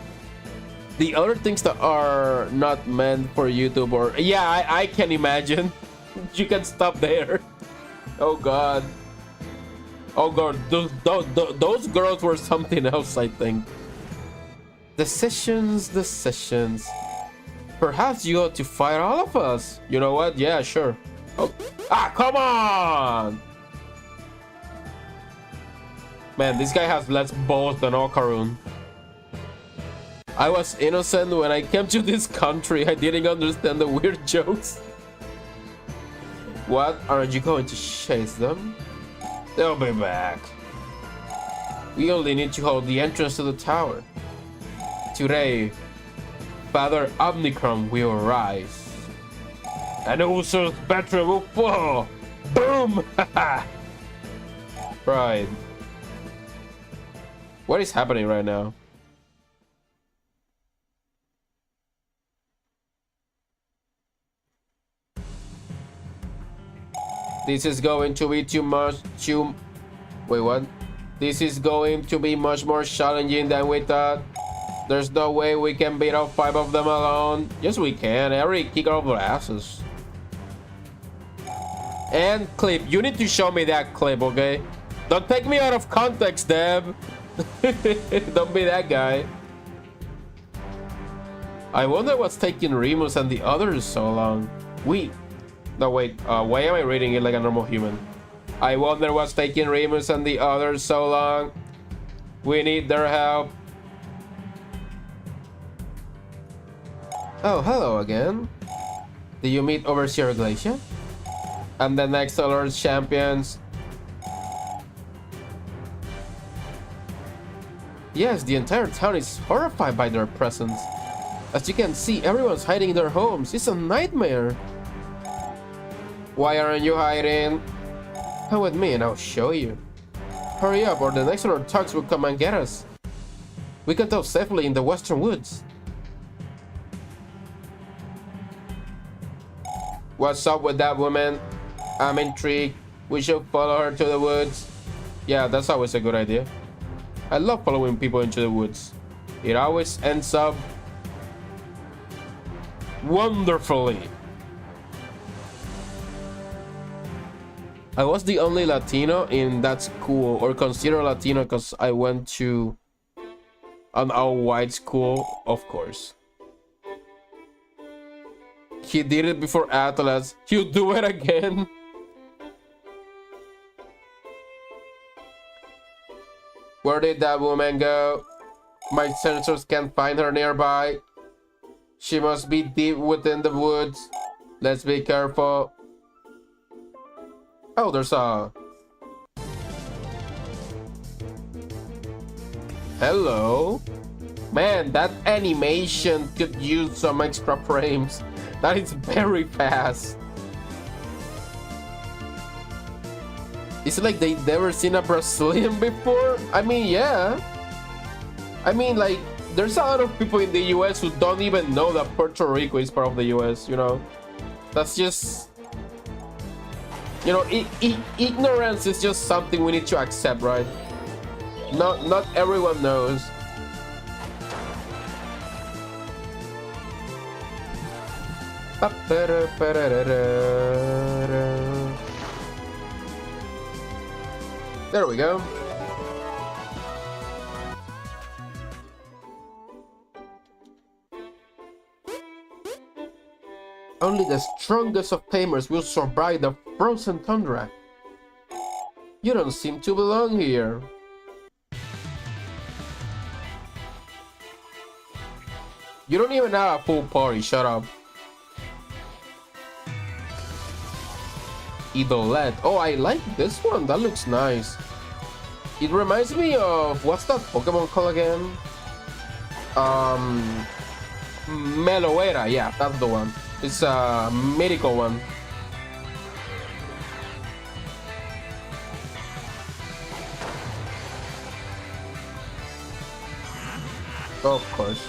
The other things that are not meant for YouTube, or yeah, I can imagine. You can stop there. Oh god. Oh god, those girls were something else, I think. Decisions. Perhaps you ought to fight all of us. You know what? Yeah, sure. Oh. Ah, come on! Man, this guy has less balls than Okarun. I was innocent when I came to this country. I didn't understand the weird jokes. What? Aren't you going to chase them? They'll be back. We only need to hold the entrance to the tower. Today, Father Omnicrom will rise. And Uso's battery will fall. Boom! Right. What is happening right now? This is going to be Wait, what? This is going to be much more challenging than we thought. There's no way we can beat all 5 of them alone. Yes, we can. Every kick off their asses. And clip. You need to show me that clip, okay? Don't take me out of context, Deb. Don't be that guy. I wonder what's taking Remus and the others so long. No, wait. Why am I reading it like a normal human? I wonder what's taking Remus and the others so long. We need their help. Oh, hello again. Did you meet Overseer Glacia? And the next Alert champions? Yes, the entire town is horrified by their presence. As you can see, everyone's hiding in their homes. It's a nightmare. Why aren't you hiding? Come with me and I'll show you. Hurry up or the next Alert thugs will come and get us. We can talk safely in the western woods. What's up with that woman? I'm intrigued. We should follow her to the woods. Yeah, that's always a good idea. I love following people into the woods. It always ends up wonderfully. I was the only Latino in that school, or considered Latino because I went to an all-white school, of course. He did it before Atlas. He'll do it again. Where did that woman go? My sensors can't find her nearby. She must be deep within the woods. Let's be careful. Oh, there's a... Hello? Man, that animation could use some extra frames. That is very fast. It's like they've never seen a Brazilian before. I mean, yeah. I mean, like, there's a lot of people in the US who don't even know that Puerto Rico is part of the US, you know? That's just... You know, ignorance is just something we need to accept, right? Not everyone knows. There we go. Only the strongest of tamers will survive the frozen tundra. You don't seem to belong here. You don't even have a full party, shut up. Idolette. Oh, I like this one. That looks nice. It reminds me of... What's that Pokemon called again? Meloera. Yeah, that's the one. It's a medical one. Of course.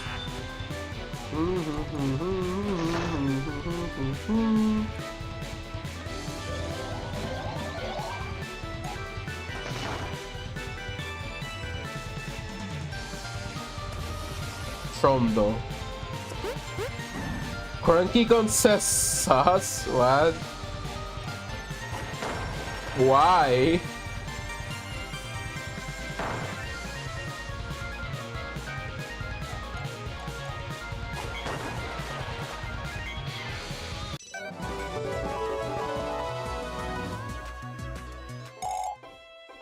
Trondo. Cranky Con says sus? What? Why?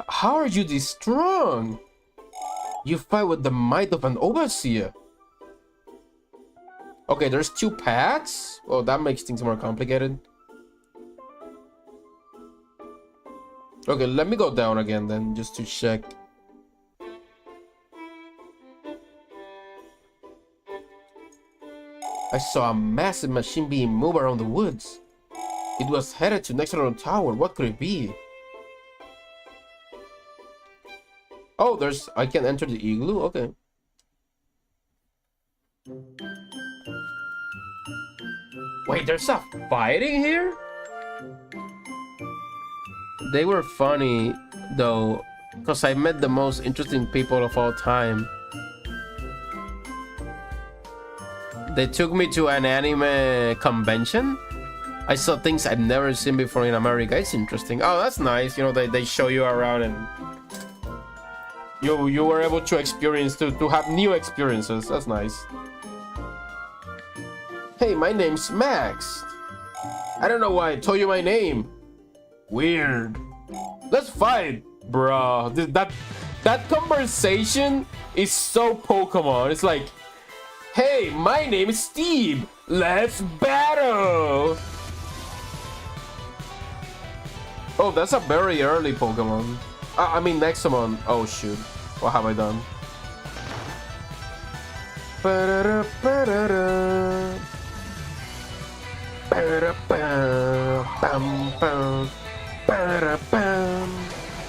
How are you this strong? You fight with the might of an overseer. Okay, there's 2 paths? Well, that makes things more complicated. Okay, let me go down again then, just to check. I saw a massive machine being moved around the woods. It was headed to Nexomon Tower. What could it be? Oh, there's... I can enter the igloo? Okay. Wait, there's a fighting here? They were funny, though, because I met the most interesting people of all time. They took me to an anime convention. I saw things I've never seen before in America. It's interesting. Oh, that's nice. You know, they show you around and you were able to experience, to have new experiences. That's nice. Hey, my name's Max. I don't know why I told you my name. Weird. Let's fight, bro. That conversation is so Pokemon. It's like, hey, my name is Steve. Let's battle. Oh, that's a very early Pokemon. I mean Nexomon. Oh shoot. What have I done?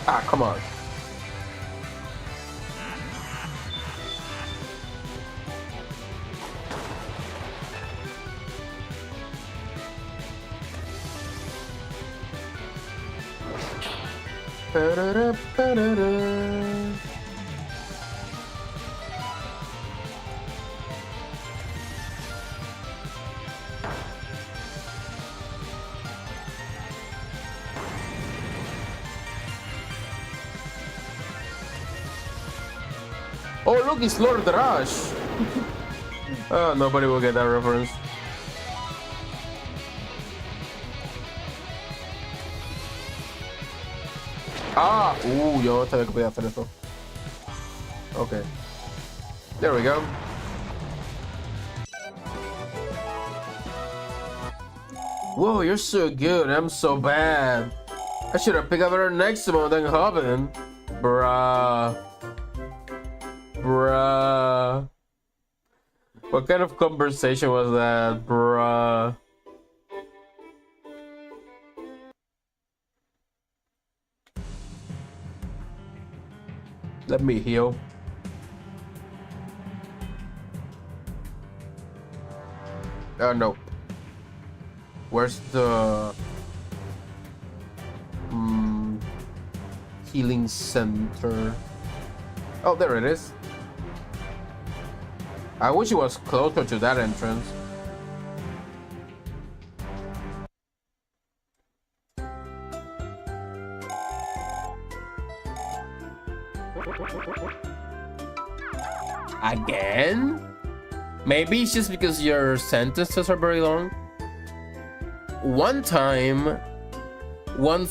Ah, come on. Oh, look, it's Lord Rush. Oh, nobody will get that reference. Ah, yo no sabía que podía hacer eso. Okay. There we go. Whoa, you're so good. I'm so bad. I should have picked up better Nexomon than Hobbin. Bruh. Bruh. What kind of conversation was that, bruh? Let me heal. No. Where's the healing center? Oh, there it is. I wish it was closer to that entrance. Again? Maybe it's just because your sentences are very long. One time, one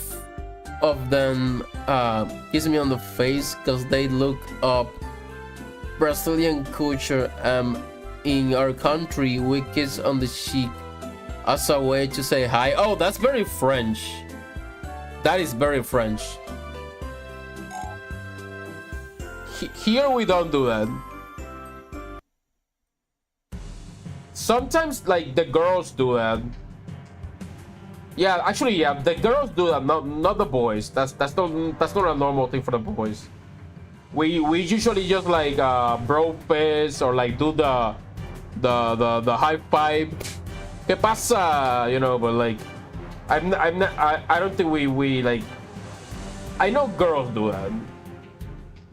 of them kissed me on the face because they look up Brazilian culture. In our country, we kiss on the cheek as a way to say hi. Oh, that's very French. That is very French. Here we don't do that. Sometimes, like, the girls do that. Yeah, actually, yeah, the girls do that, not the boys. That's not a normal thing for the boys. We usually just like bro fist or like do the high five. ¿Qué pasa? You know, but like I don't think we like. I know girls do that,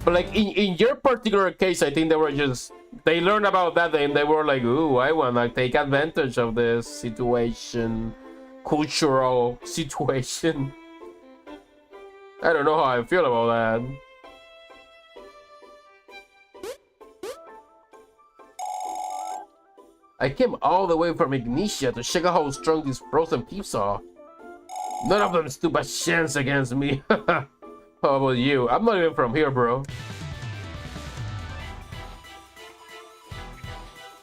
but like in your particular case, I think they learned about that and they were like, ooh, I wanna take advantage of this situation, cultural situation. I don't know how I feel about that. I came all the way from Ignitia to check out how strong these frozen peeps are. None of them stood a chance against me. How about you? I'm not even from here, bro.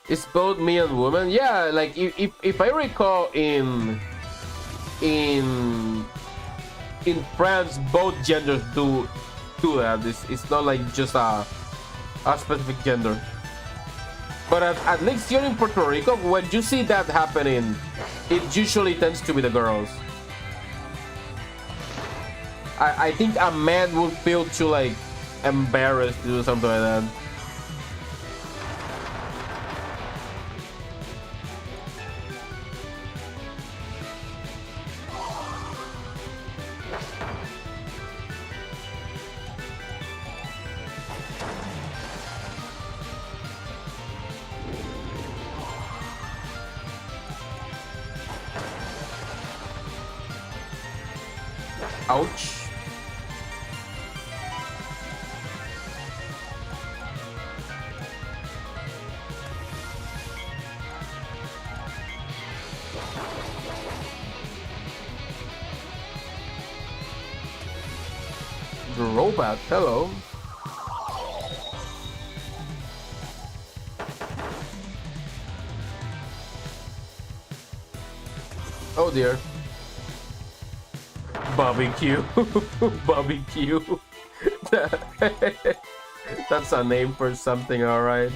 It's both me and woman. Yeah, like if I recall, in France, both genders do that. It's not like just a specific gender. But at least here in Puerto Rico, when you see that happening, it usually tends to be the girls. I think a man would feel too like embarrassed to do something like that. Ouch. The robot, hello. Oh dear. Barbecue. Barbecue. That's a name for something, alright.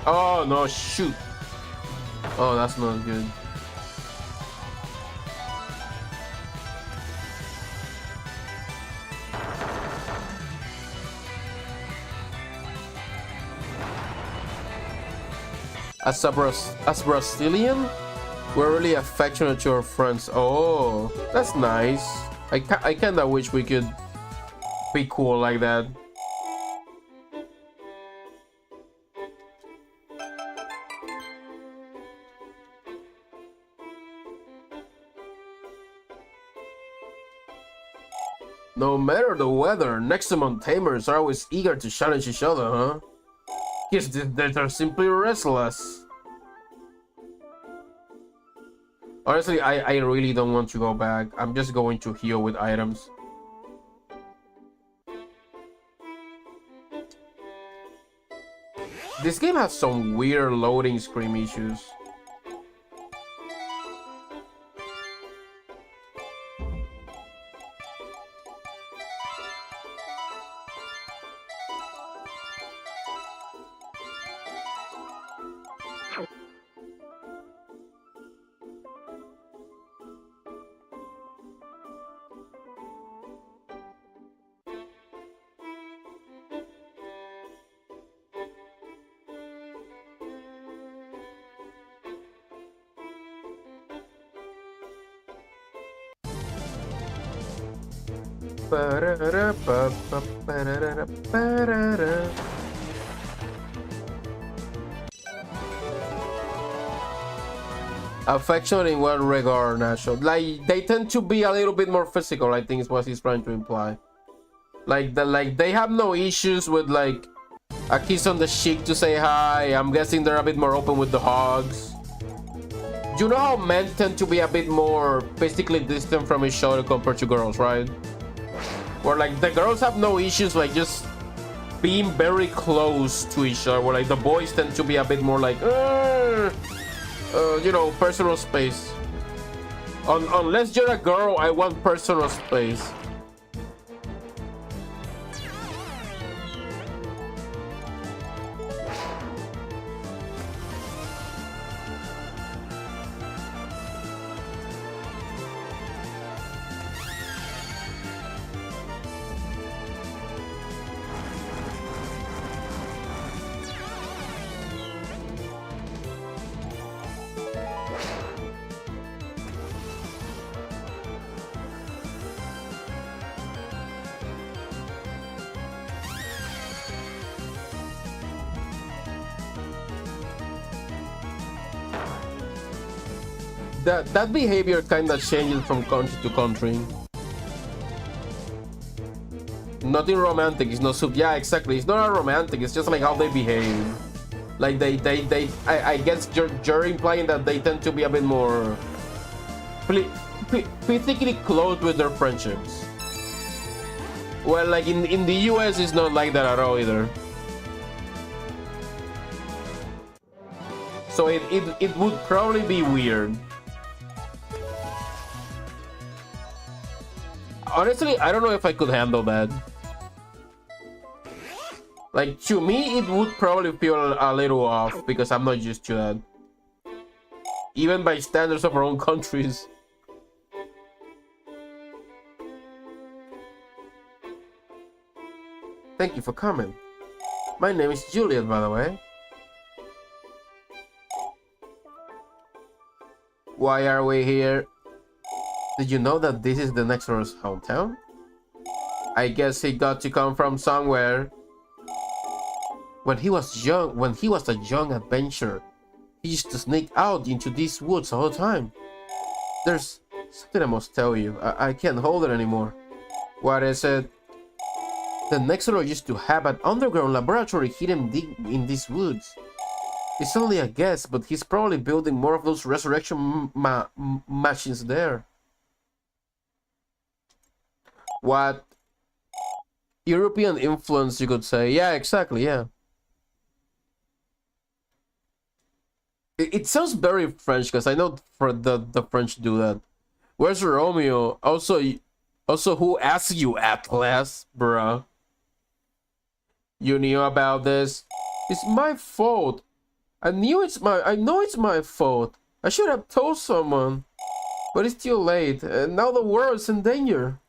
Oh no, shoot. Oh, that's not good. As Brazilian, we're really affectionate to our friends. Oh, that's nice. I kinda wish we could be cool like that. No matter the weather, Nexomon tamers are always eager to challenge each other, huh? Guess they're simply restless. Honestly, I really don't want to go back. I'm just going to heal with items. This game has some weird loading screen issues. Affection in what regard, Nacho? Like, they tend to be a little bit more physical, I think is what he's trying to imply. Like, they have no issues with, like, a kiss on the cheek to say hi. I'm guessing they're a bit more open with the hugs. You know how men tend to be a bit more physically distant from each other compared to girls, right? Where, like, the girls have no issues, like, just being very close to each other. Where, like, the boys tend to be a bit more like, you know, personal space. Unless you're a girl, I want personal space. That behavior kind of changes from country to country. Nothing romantic. It's not yeah, exactly. It's not a romantic. It's just like how they behave. Like I guess you're implying that they tend to be a bit more physically close with their friendships. Well, like in the US, it's not like that at all either. So it would probably be weird. Honestly, I don't know if I could handle that. Like, to me, it would probably feel a little off because I'm not used to that. Even by standards of our own countries. Thank you for coming. My name is Juliet, by the way. Why are we here? Did you know that this is the Nexomon's hometown? I guess he got to come from somewhere. When he was a young adventurer, he used to sneak out into these woods all the time. There's something I must tell you. I can't hold it anymore. What is it? The Nexomon used to have an underground laboratory hidden deep in these woods. It's only a guess, but he's probably building more of those resurrection machines there. What? European influence, you could say. Yeah, exactly, yeah. It sounds very French, because I know for the French do that. Where's Romeo? Also, who asked you, Atlas, bruh? You knew about this? It's my fault. I know it's my fault. I should have told someone. But it's too late, and now the world is in danger.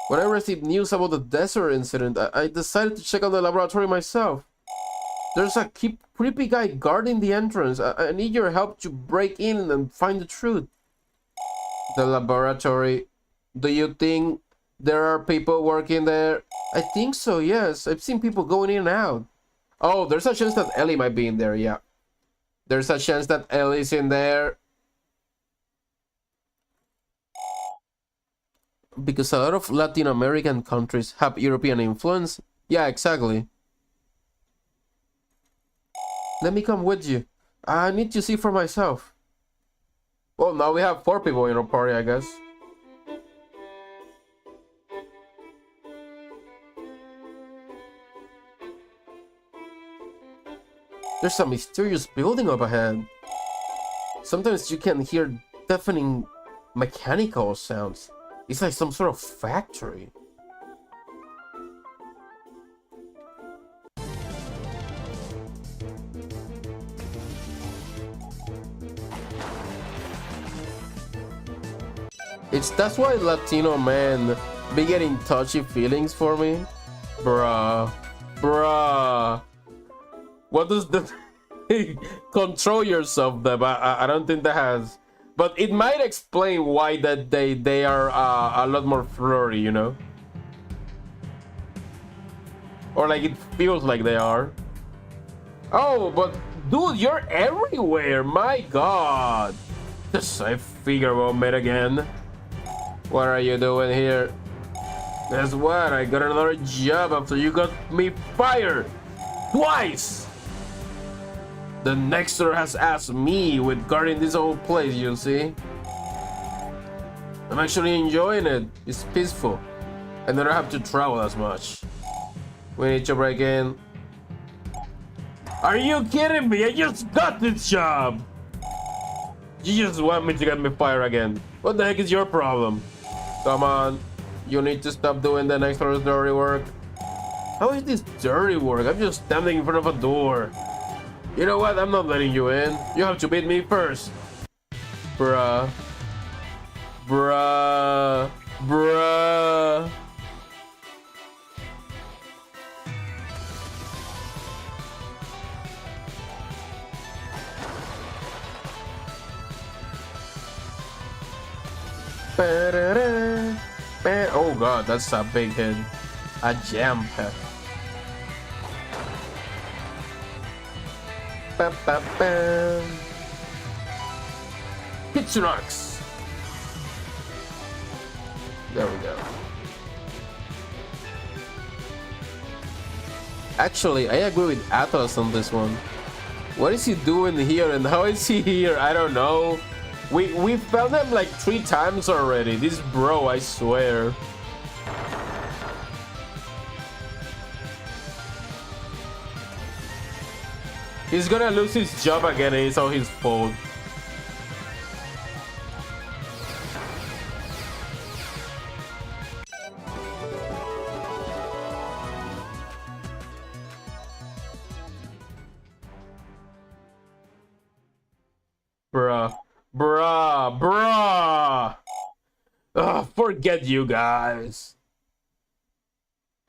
When I received news about the desert incident, I decided to check out the laboratory myself. There's a creepy guy guarding the entrance. I need your help to break in and find the truth. The laboratory. Do you think there are people working there? I think so, yes. I've seen people going in and out. Oh, there's a chance that Ellie might be in there, yeah. There's a chance that Ellie's in there. Because a lot of Latin American countries have European influence. Yeah, exactly. Let me come with you. I need to see for myself. Well, now we have 4 people in our party, I guess. There's a mysterious building up ahead. Sometimes you can hear deafening mechanical sounds. It's like some sort of factory. That's why Latino men be getting touchy feelings for me. Bruh. What does the control yourself, Deb? I don't think that has. But it might explain why that they are a lot more flirty, you know? Or like it feels like they are. Oh, but dude, you're everywhere. My God. Just I figure about mate again. What are you doing here? Guess what? I got another job after you got me fired. Twice! The Nexter has asked me with guarding this whole place, you see? I'm actually enjoying it. It's peaceful. I don't have to travel as much. We need to break in. Are you kidding me? I just got this job! You just want me to get me fired again. What the heck is your problem? Come on. You need to stop doing the Nexter's dirty work. How is this dirty work? I'm just standing in front of a door. You know what? I'm not letting you in. You have to beat me first. Bruh. Bruh. Bruh. Oh god, that's a big hit. A jam pack. Hitsunox. There we go. Actually, I agree with Atlas on this one. What is he doing here and how is he here? I don't know. We found him like 3 times already. This bro, I swear. He's gonna lose his job again and it's all his fault. Bruh. Bruh. Bruh. Ugh, forget you guys.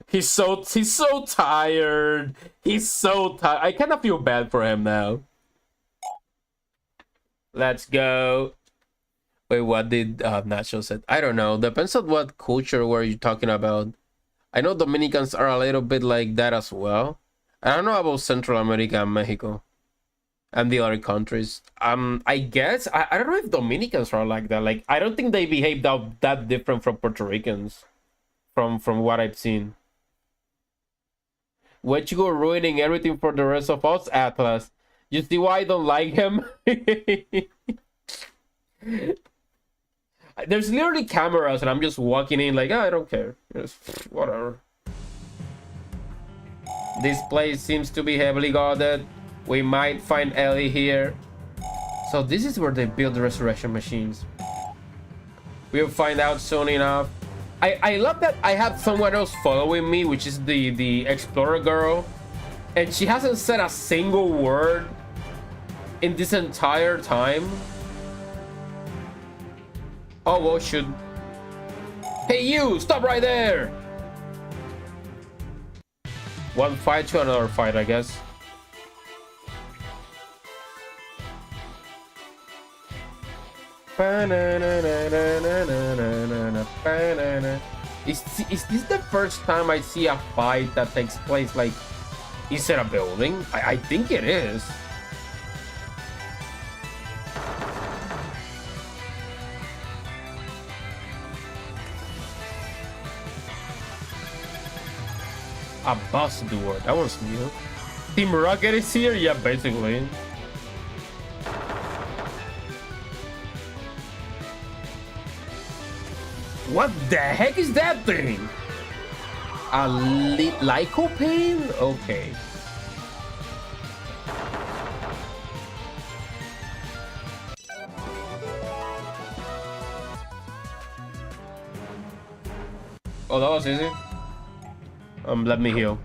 He's so tired. He's so tired. I kind of feel bad for him now. Let's go. Wait, what did Nacho said? I don't know. Depends on what culture were you talking about. I know Dominicans are a little bit like that as well. I don't know about Central America and Mexico and the other countries. I guess I don't know if Dominicans are like that. Like I don't think they behave that different from Puerto Ricans, from what I've seen. What you go ruining everything for the rest of us, Atlas? You see why I don't like him? There's literally cameras and I'm just walking in like, oh, I don't care. Just whatever. This place seems to be heavily guarded. We might find Ellie here. So this is where they build the resurrection machines. We'll find out soon enough. I love that I have someone else following me, which is the explorer girl, and she hasn't said a single word in this entire time. Oh well, should. Hey you, stop right there. One fight to another fight, I guess. Is this the first time I see a fight that takes place like inside a building? I think it is. A bus door, that was new. Team Rocket is here? Yeah, basically. What the heck is that thing? A lycopene? Okay. Oh, that was easy. Let me heal.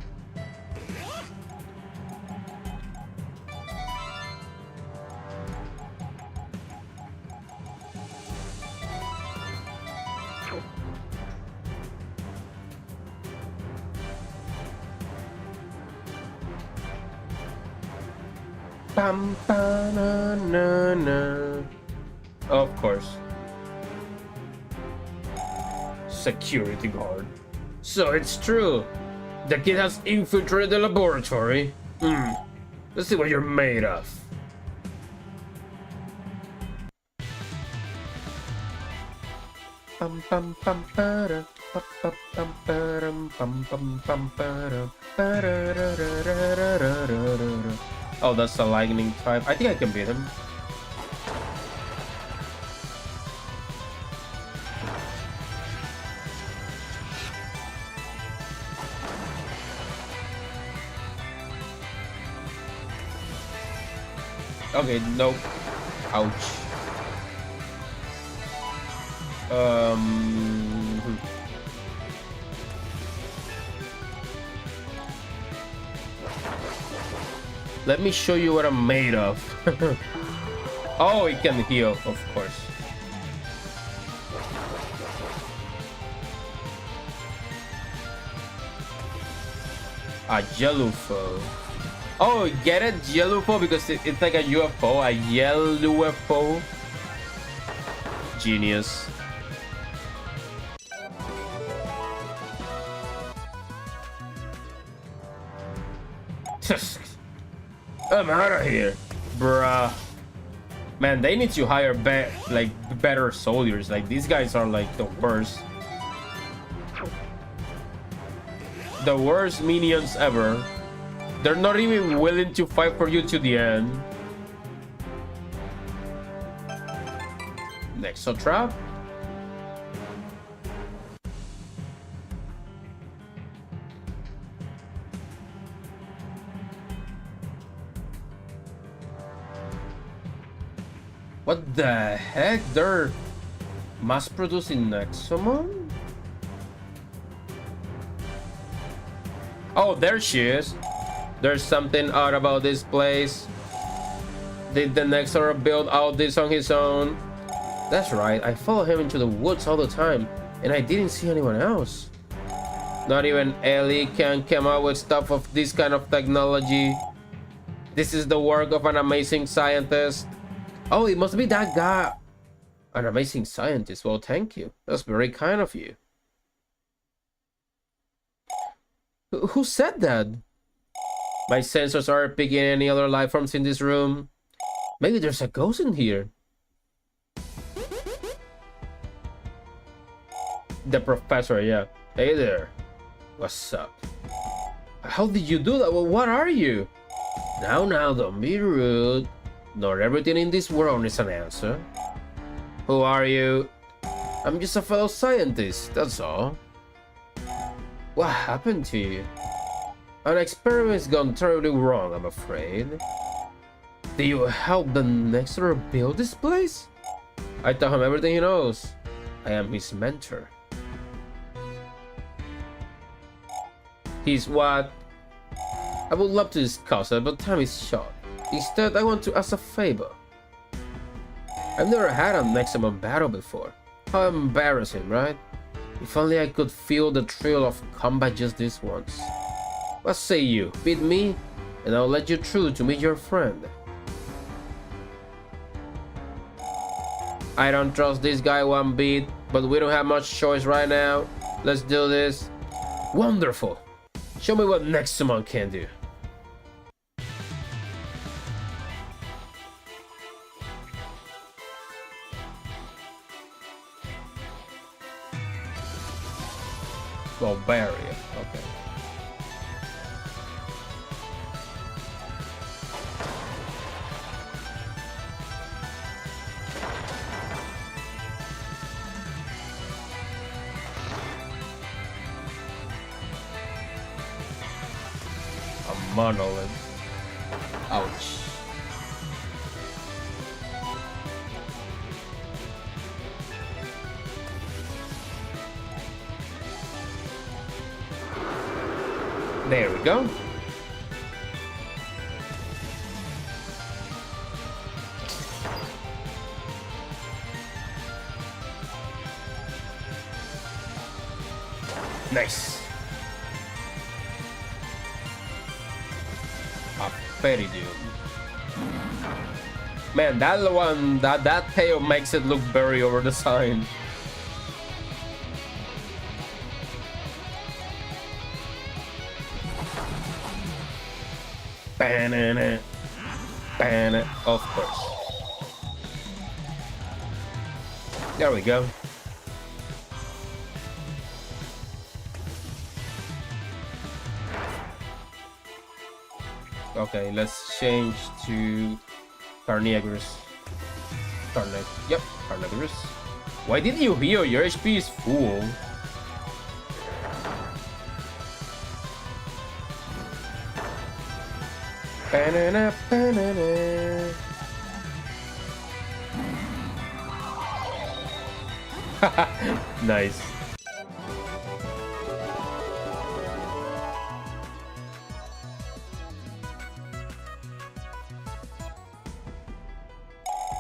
Bam, ba, na, na, na. Of course. Security guard. So it's true. The kid has infiltrated the laboratory. Let's see what you're made of. Oh, that's a lightning type. I think I can beat him. Okay, nope. Ouch. Let me show you what I'm made of. Oh, it can heal, of course. A Jellyfo. Oh, get it? Jellyfo? Because it's like a UFO, a yellow UFO. Genius. I'm out of here, bruh. Man, they need to hire better soldiers. Like, these guys are like the worst. The worst minions ever. They're not even willing to fight for you to the end. Nexo trap. What the heck? They're mass producing Nexomon? Oh, there she is. There's something odd about this place. Did the Nexor build all this on his own? That's right, I follow him into the woods all the time, and I didn't see anyone else. Not even Ellie can come up with stuff of this kind of technology. This is the work of an amazing scientist. Oh, it must be that guy. An amazing scientist. Well, thank you. That's very kind of you. Who said that? My sensors aren't picking any other life forms in this room. Maybe there's a ghost in here. The professor, yeah. Hey there. What's up? How did you do that? Well, what are you? Now, don't be rude. Not everything in this world needs an answer. Who are you? I'm just a fellow scientist, that's all. What happened to you? An experiment's gone terribly wrong, I'm afraid. Did you help the Nexor build this place? I taught him everything he knows. I am his mentor. He's what? I would love to discuss it, but time is short. Instead, I want to ask a favor. I've never had a Nexomon battle before. How embarrassing, right? If only I could feel the thrill of combat just this once. What say you? Beat me, and I'll let you through to meet your friend. I don't trust this guy one bit, but we don't have much choice right now. Let's do this. Wonderful! Show me what Nexomon can do. Barrier. Okay. A monolith. Ouch. There we go. Nice. A fairy dude. Man, that one, that tail makes it look very over the sign. Banana. Banana. Of course. There we go. Okay, let's change to Carnivorous. Yep, Carnivorous. Why did you heal? Your HP is full. Banana, banana. Nice.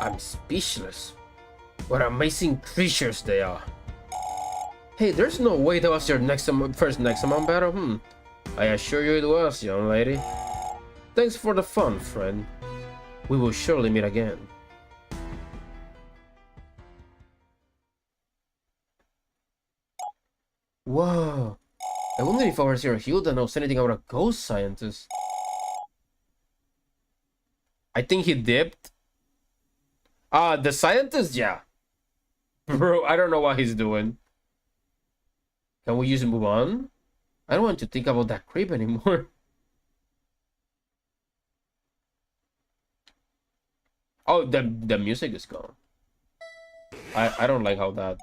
I'm speechless. What amazing creatures they are. Hey, there's no way that was your first Nexomon battle? I assure you it was, young lady. Thanks for the fun, friend. We will surely meet again. Whoa. I wonder if our Zero Hilda knows anything about a ghost scientist. I think he dipped. The scientist, yeah. Bro, I don't know what he's doing. Can we just move on? I don't want to think about that creep anymore. Oh, the music is gone. I don't like how that.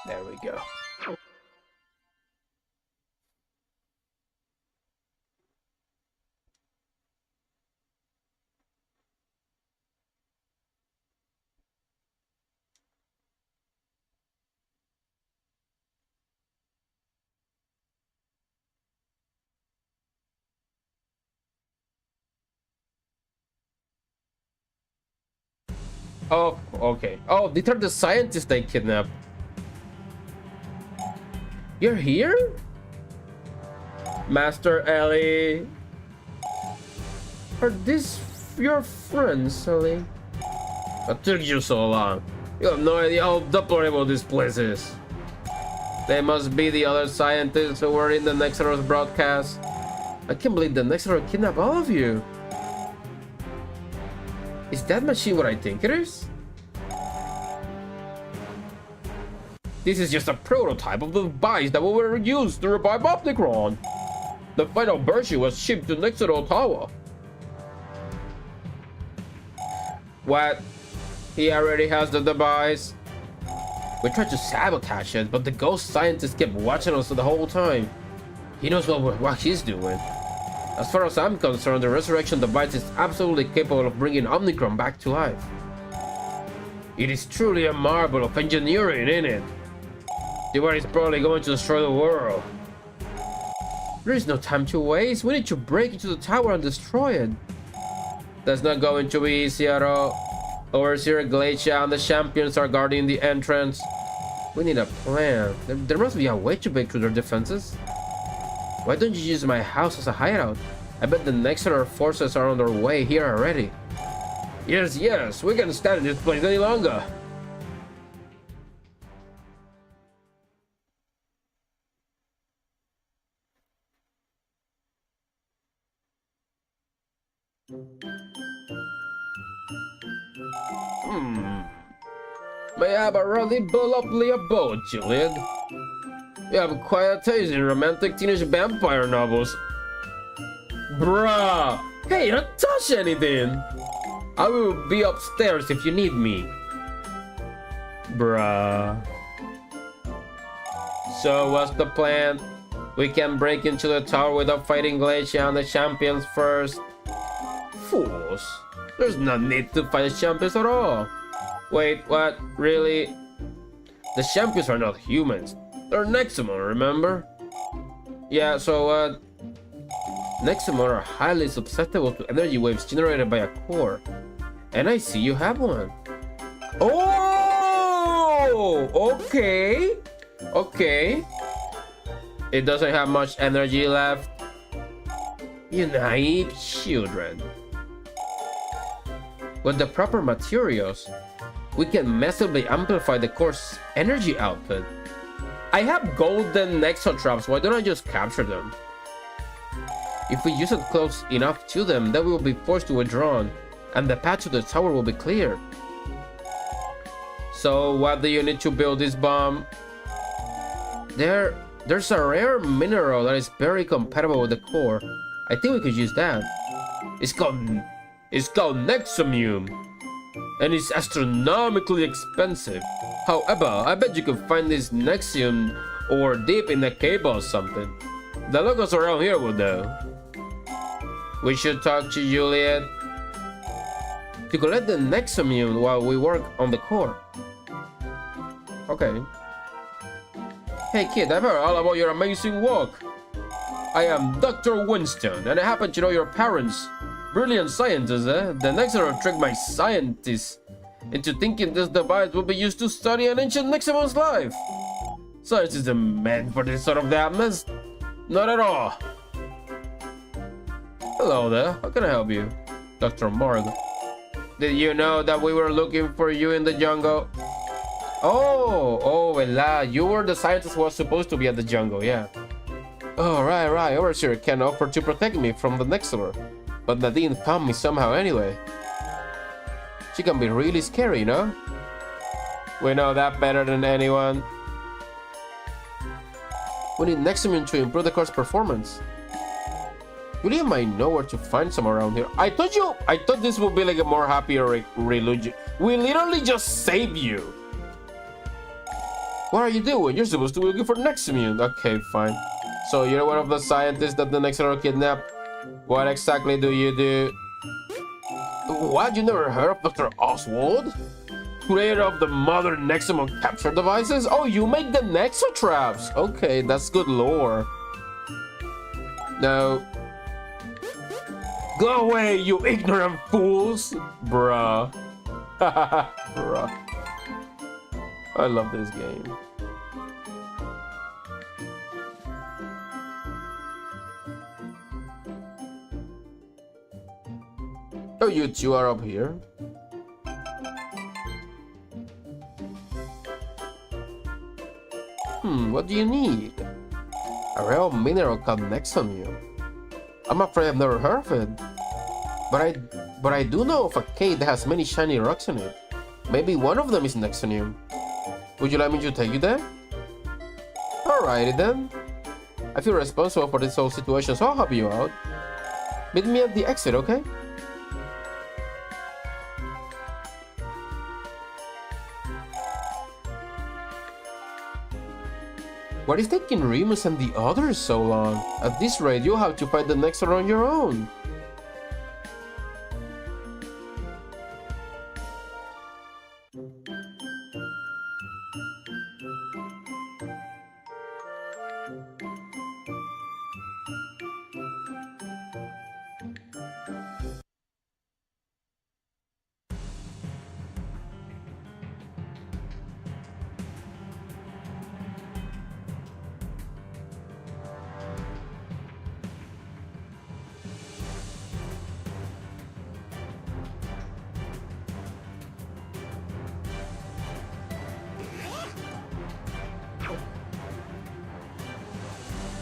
There we go. Oh, okay. Oh, these are the scientists they kidnapped. You're here? Master Ellie. Are these your friends, Ellie? What took you so long? You have no idea how deplorable this place is. They must be the other scientists who were in the Nexomon broadcast. I can't believe the Nexomon kidnapped all of you. Is that machine what I think it is? This is just a prototype of the device that will be used to revive Omnicron. The final version was shipped to Nexomon Tower. What? He already has the device? We tried to sabotage it, but the ghost scientist kept watching us the whole time. He knows what he's doing. As far as I'm concerned, the resurrection device is absolutely capable of bringing Omnicron back to life. It is truly a marvel of engineering, isn't it? The device is probably going to destroy the world. There is no time to waste. We need to break into the tower and destroy it. That's not going to be easy at all. Overseer Glacia and the champions are guarding the entrance. We need a plan. There must be a way to break through their defenses. Why don't you use my house as a hideout? I bet the Nexomon forces are on their way here already. Yes, we can't stand in this place any longer. May I have a really lovely abode, Juliet? You have quite a taste in romantic teenage vampire novels. Bruh! Hey, don't touch anything! I will be upstairs if you need me. Bruh. So what's the plan? We can break into the tower without fighting Glacia and the champions first. Fools. There's no need to fight the champions at all. Wait, what? Really? The champions are not humans. They're Nexomon, remember? Yeah, so what? Nexomon are highly susceptible to energy waves generated by a core. And I see you have one. Oh! Okay. Okay. It doesn't have much energy left. You naive children. With the proper materials, we can massively amplify the core's energy output. I have golden Nexotraps, why don't I just capture them? If we use it close enough to them, then we will be forced to withdraw, and the path to the tower will be clear. So what do you need to build this bomb? There's a rare mineral that is very compatible with the core. I think we could use that. It's called Nexomon, and it's astronomically expensive. However, I bet you could find this Nexium ore deep in a cave or something. The locals around here will know. We should talk to Juliet to collect the Nexomon while we work on the core. Okay. Hey kid, I've heard all about your amazing work. I am Dr. Winston, and I happen to know your parents. Brilliant scientists, eh? The Nexomon tricked my scientists into thinking this device would be used to study an ancient Nexomon's life. Science isn't meant for this sort of madness. Not at all. Hello there, how can I help you? Dr. Morg. Did you know that we were looking for you in the jungle? Oh, Ella, you were the scientist who was supposed to be at the jungle, yeah. Oh, right, Overseer can offer to protect me from the Nexomon, but Nadine found me somehow anyway. She can be really scary, you know? We know that better than anyone. We need Nexomon to improve the core's performance. Julia might know where to find some around here. I thought this would be like a more happier religion. We literally just saved you. What are you doing? You're supposed to be looking for Nexomon. Okay, fine. So you're one of the scientists that the Nexomon kidnapped. What exactly do you do? What? You never heard of Dr. Oswald? Creator of the modern Nexomon capture devices? Oh, you make the Nexotraps. Okay, that's good lore. No. Go away, you ignorant fools! Bruh. Bruh. I love this game. Oh, you two are up here. What do you need? A rare mineral called Nexomon. I'm afraid I've never heard of it. But I do know of a cave that has many shiny rocks in it. Maybe one of them is Nexomon. Would you like me to take you there? Alrighty then. I feel responsible for this whole situation, so I'll help you out. Meet me at the exit, okay? What is taking Remus and the others so long? At this rate, you'll have to fight the Nexomon on your own.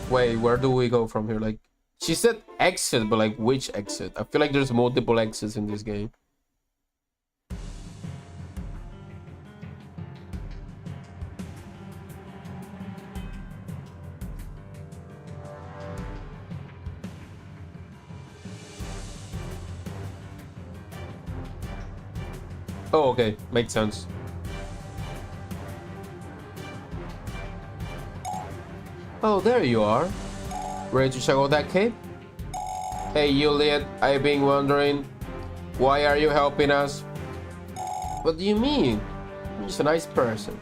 Wait, where do we go from here? Like, she said exit, but like which exit? I feel like there's multiple exits in this game. Oh, okay, makes sense. Oh, there you are. Ready to check out that cave? Hey, Juliet, I've been wondering, why are you helping us? What do you mean? I'm just a nice person.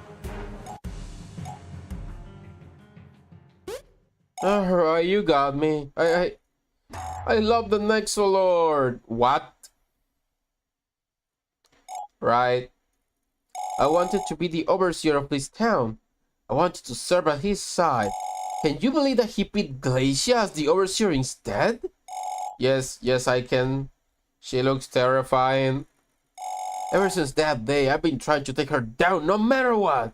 Alright, you got me. I love the Nexolord. What? Right. I wanted to be the overseer of this town. I wanted to serve at his side. Can you believe that he picked Glacia as the overseer instead? Yes, I can. She looks terrifying. Ever since that day, I've been trying to take her down no matter what.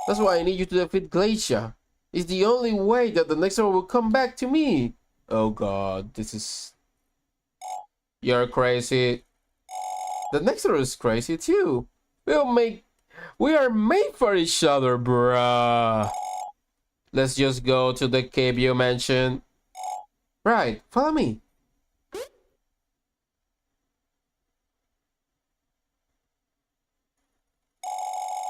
That's why I need you to defeat Glacia. It's the only way that the next one will come back to me. Oh god, this is... You're crazy. The next one is crazy too. We are made for each other, bruh. Let's just go to the cave you mentioned. Right, follow me.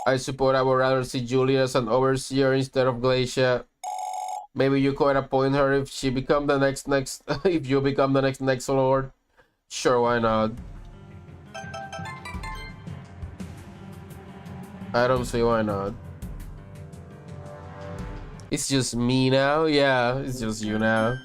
I suppose I would rather see Julia as an overseer instead of Glacia. Maybe you could appoint her if she become the next if you become the next lord. Sure, why not? I don't see why not. It's just me now? Yeah, it's just you now.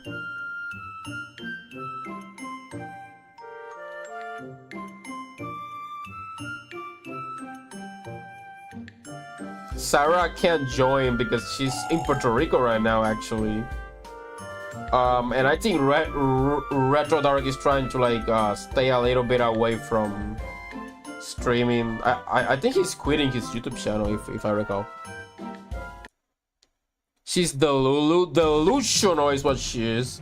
Sarah can't join because she's in Puerto Rico right now, actually. And I think Retro Dark is trying to like stay a little bit away from streaming. I think he's quitting his YouTube channel, if I recall. She's delusional is what she is.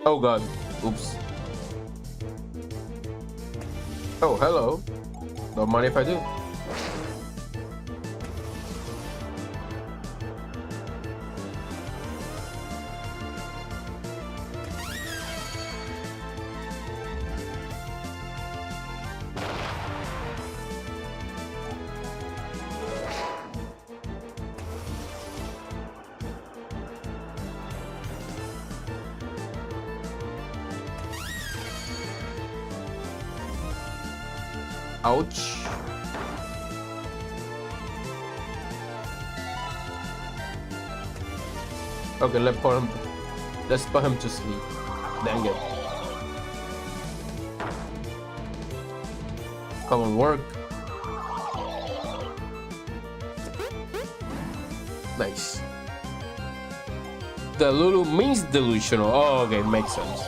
Oh god, oops. Oh, hello. Don't mind if I do. Ouch. Okay, let's put him to sleep. Dang it. Come on, work. Nice. The Lulu means delusional. Oh, okay, makes sense.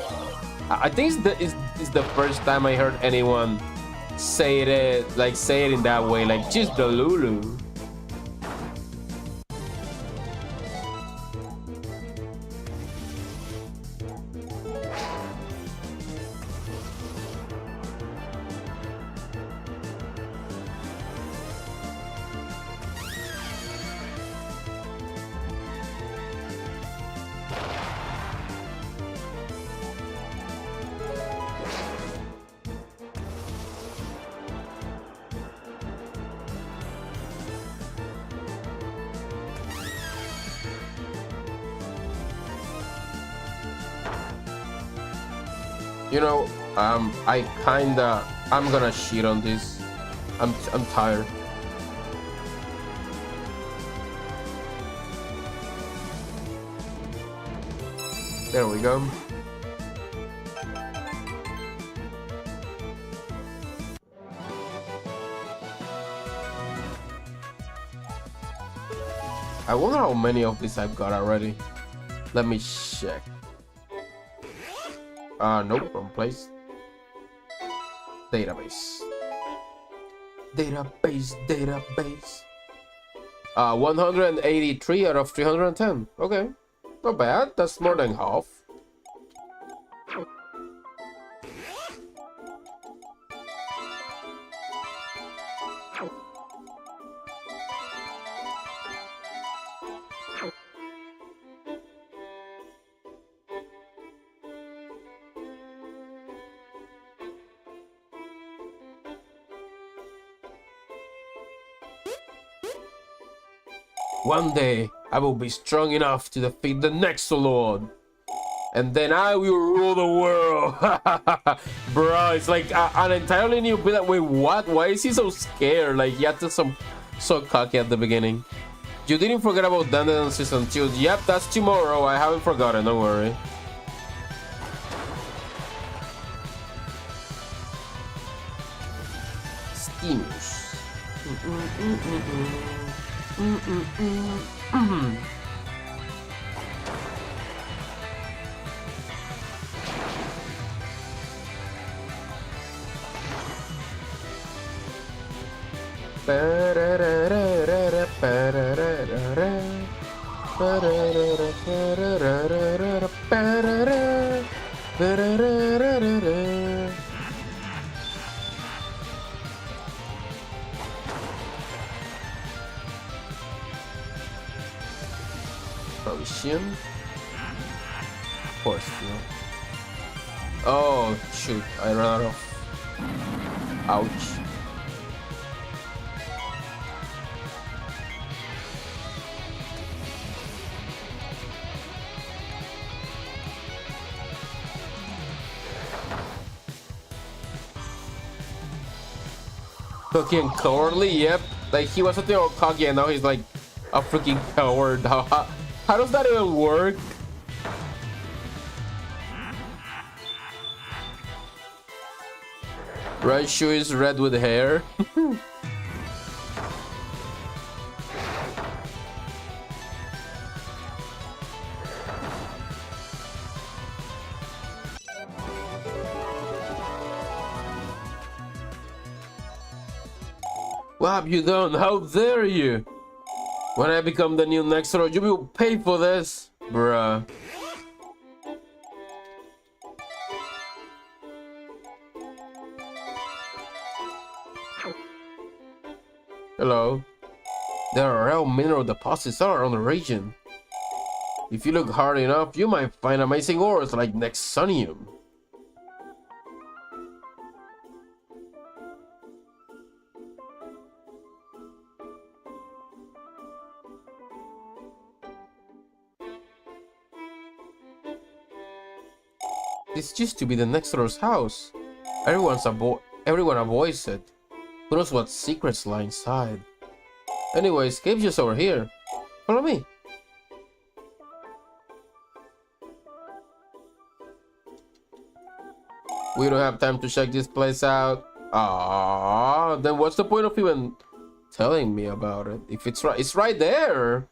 I think it's the first time I heard anyone say it in that way, like just the Lulu. You know, I'm gonna cheat on this. I'm tired. There we go. I wonder how many of these I've got already. Let me check. Nope, wrong place. Database. 183 out of 310. Okay, not bad. That's more than half. One day, I will be strong enough to defeat the next Lord. And then I will rule the world. Bro, it's like an entirely new build. Wait, what? Why is he so scared? Like, he acted so cocky at the beginning. You didn't forget about Dandelion Season 2. Yep, that's tomorrow. I haven't forgotten, don't worry. Steamers. Provision. Force field. Oh shoot! I ran out of. Ouch. Cocky and cowardly, yep. Like he was something all cocky and now he's like a freaking coward. How does that even work? Raichu is red with hair. What have you done? How dare you? When I become the new Nexomon, you will pay for this, bruh. Hello. There are rare mineral deposits all around the region. If you look hard enough, you might find amazing ores like Nexonium. This used to be the Nexonor's house. Everyone avoids it. Who knows what secrets lie inside? Anyways, cave's just over here. Follow me. We don't have time to check this place out. Ah, then what's the point of even telling me about it? If it's right there.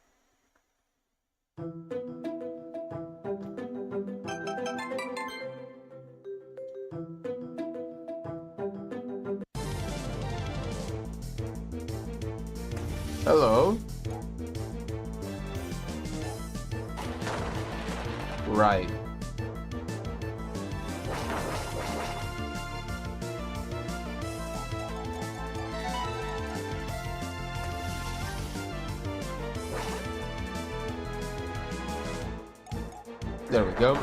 Hello. Right. There we go.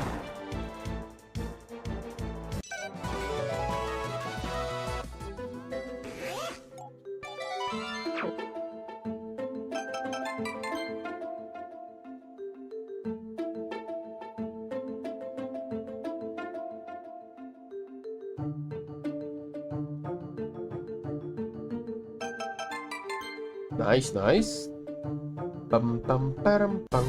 Nice, nice. Bum bum bum bum.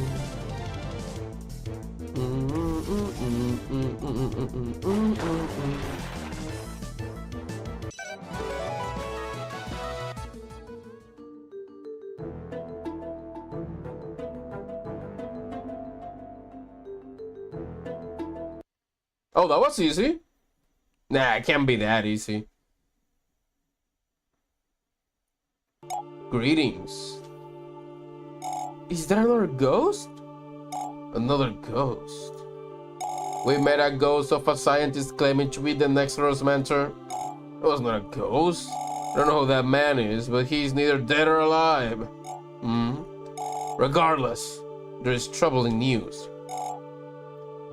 Oh, that was easy. Nah, it can't be that easy. Greetings. Is there another ghost? Another ghost. We met a ghost of a scientist claiming to be the next Rose mentor. It was not a ghost. I don't know who that man is, but he's neither dead or alive. Regardless, there is troubling news.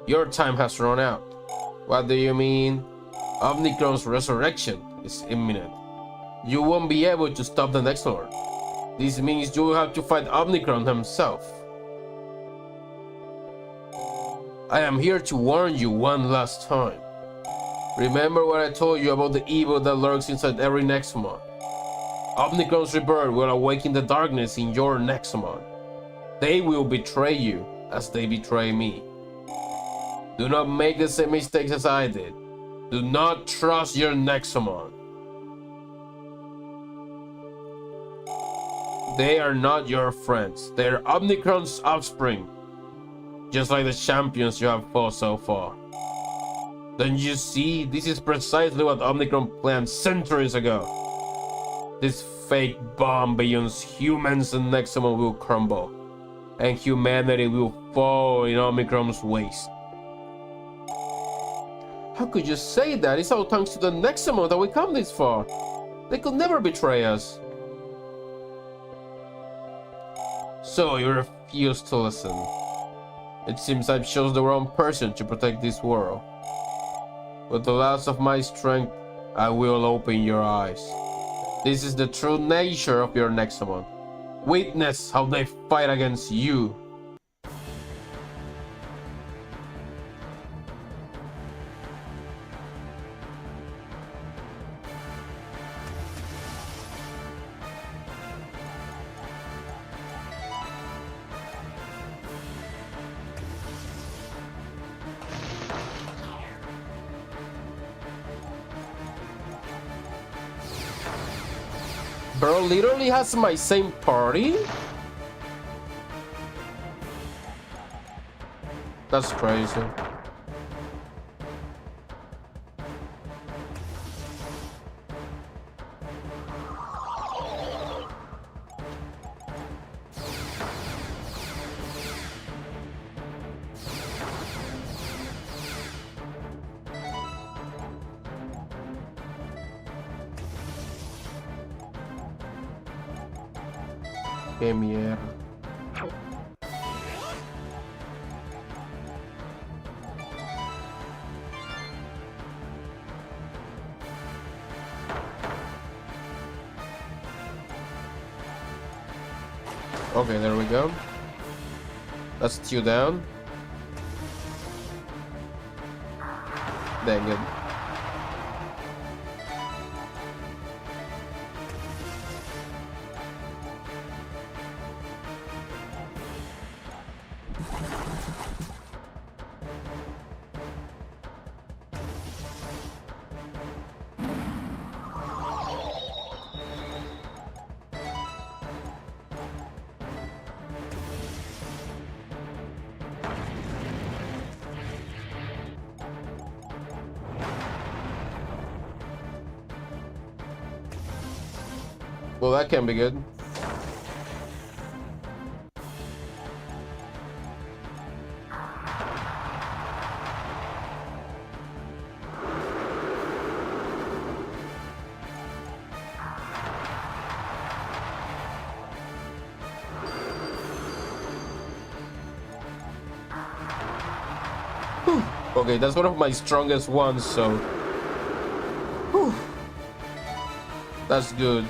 Your time has run out. What do you mean? Omnicron's resurrection is imminent. You won't be able to stop the next Lord. This means you will have to fight Omnicron himself. I am here to warn you one last time. Remember what I told you about the evil that lurks inside every Nexomon. Omnicron's rebirth will awaken the darkness in your Nexomon. They will betray you as they betray me. Do not make the same mistakes as I did. Do not trust your Nexomon. They are not your friends. They are Omnicron's offspring. Just like the champions you have fought so far. Don't you see? This is precisely what Omnicron planned centuries ago. This fake bomb beyond humans and Nexomon will crumble, and humanity will fall in Omicron's waste. How could you say that? It's all thanks to the Nexomon that we come this far. They could never betray us. So you refuse to listen. It seems I've chosen the wrong person to protect this world. With the last of my strength, I will open your eyes. This is the true nature of your Nexomon. Witness how they fight against you. Bro literally has my same party? That's crazy. Qué mierda. Okay, there we go. That's two down. Dang it. Well, that can be good. Whew. Okay, that's one of my strongest ones, so... Whew. That's good.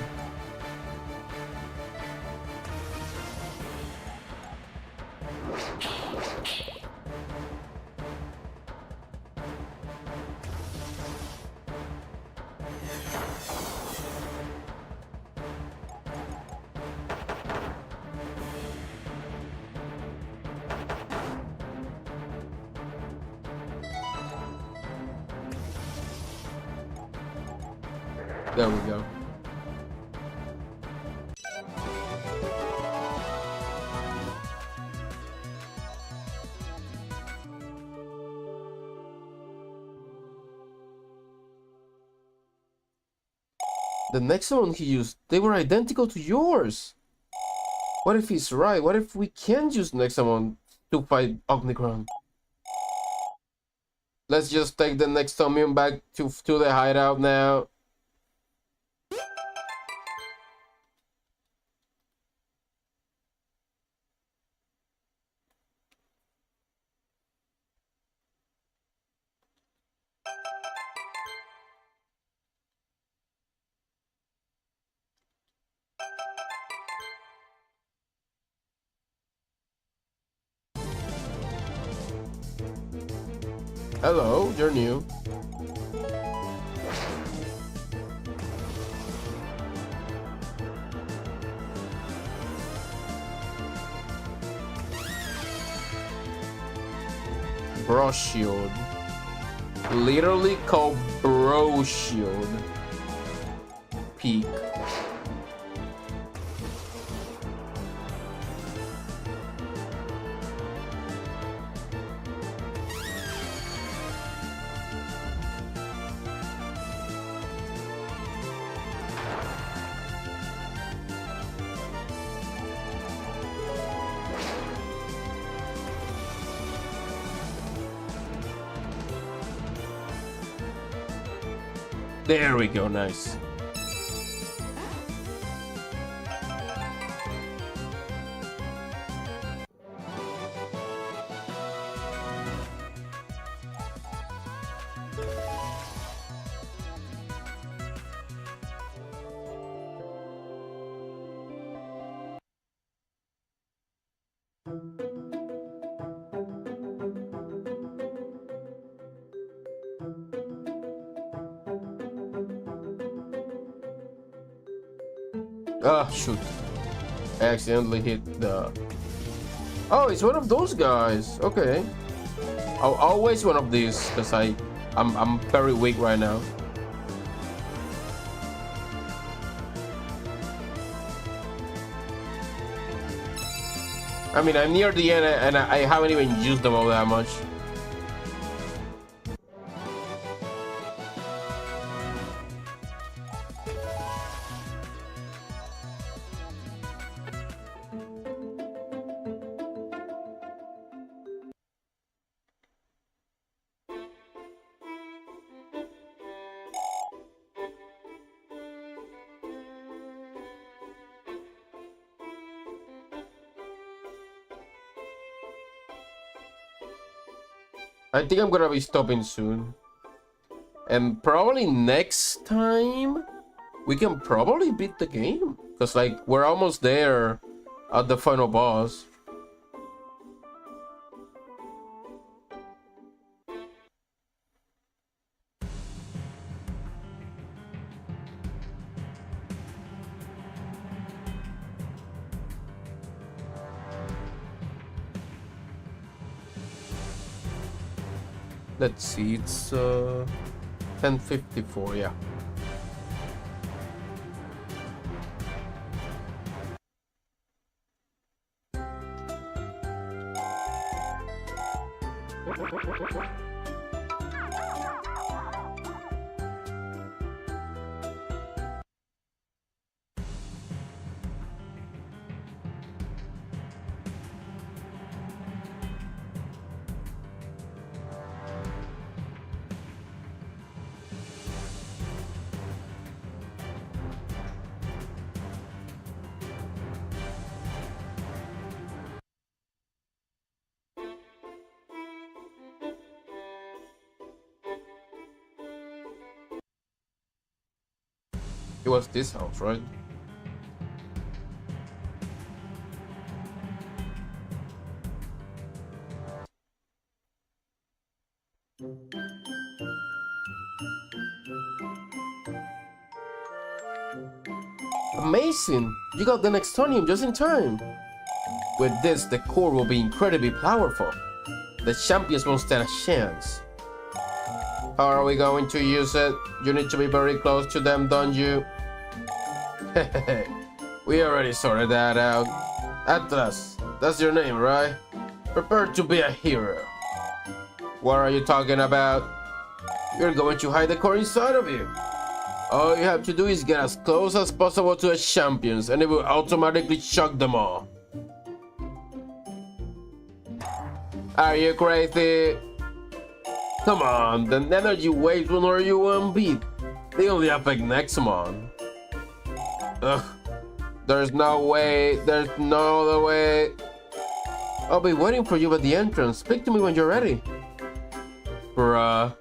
There we go. The next one he used, they were identical to yours. What if he's right? What if we can't use Nexomon to fight Omicron? Let's just take the Nexomon back to the hideout now. Hello, you're new. Bro shield. Literally called bro shield. Peak. There we go, nice. Ah, shoot. I accidentally hit the... Oh, it's one of those guys. Okay. I'll always one of these because I'm very weak right now. I mean, I'm near the end and I haven't even used them all that much. I think I'm gonna be stopping soon. And probably next time we can probably beat the game. Because like we're almost there at the final boss. Let's see, it's 10:54, yeah. It was this house, right? Amazing! You got the Nexomon just in time! With this, the core will be incredibly powerful. The champions won't stand a chance. How are we going to use it? You need to be very close to them, don't you? We already sorted that out. Atlas, that's your name, right? Prepare to be a hero. What are you talking about? You're going to hide the core inside of you. All you have to do is get as close as possible to the champions, and it will automatically shock them all. Are you crazy? Come on, the energy waves will lure you one beat. They only affect Nexomon. Ugh. There's no way. There's no other way. I'll be waiting for you at the entrance. Speak to me when you're ready. Bruh.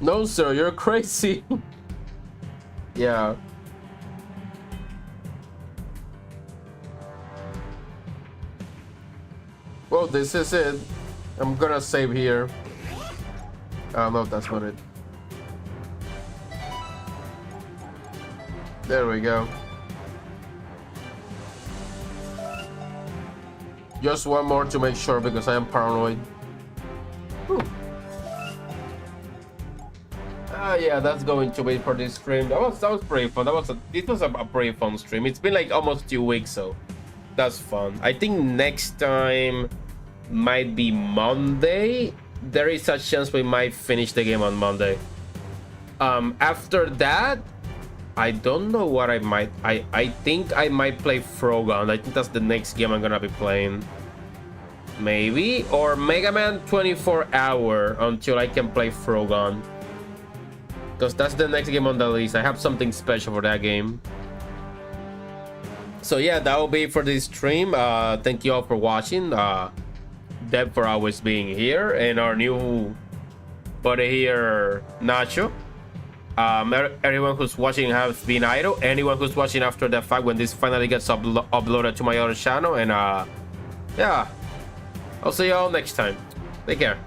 No, sir, you're crazy. Yeah. Well, this is it. I'm gonna save here. No, that's not it. There we go. Just one more to make sure because I am paranoid. Whew. Yeah, that's going to be for this stream. That was pretty fun. It was a pretty fun stream. It's been like almost 2 weeks, so that's fun. I think next time might be Monday. There is a chance we might finish the game on Monday. After that, I don't know what I might. I think I might play Frogun. I think that's the next game I'm gonna be playing. Maybe, or Mega Man 24 Hour until I can play Frogun. Because that's the next game on the list. I have something special for that game. So yeah, that will be it for this stream. Thank you all for watching. Deb for always being here, and our new buddy here, Nacho. Everyone who's watching has been idle. Anyone who's watching after the fact when this finally gets uploaded to my other channel. And yeah, I'll see you all next time. Take care.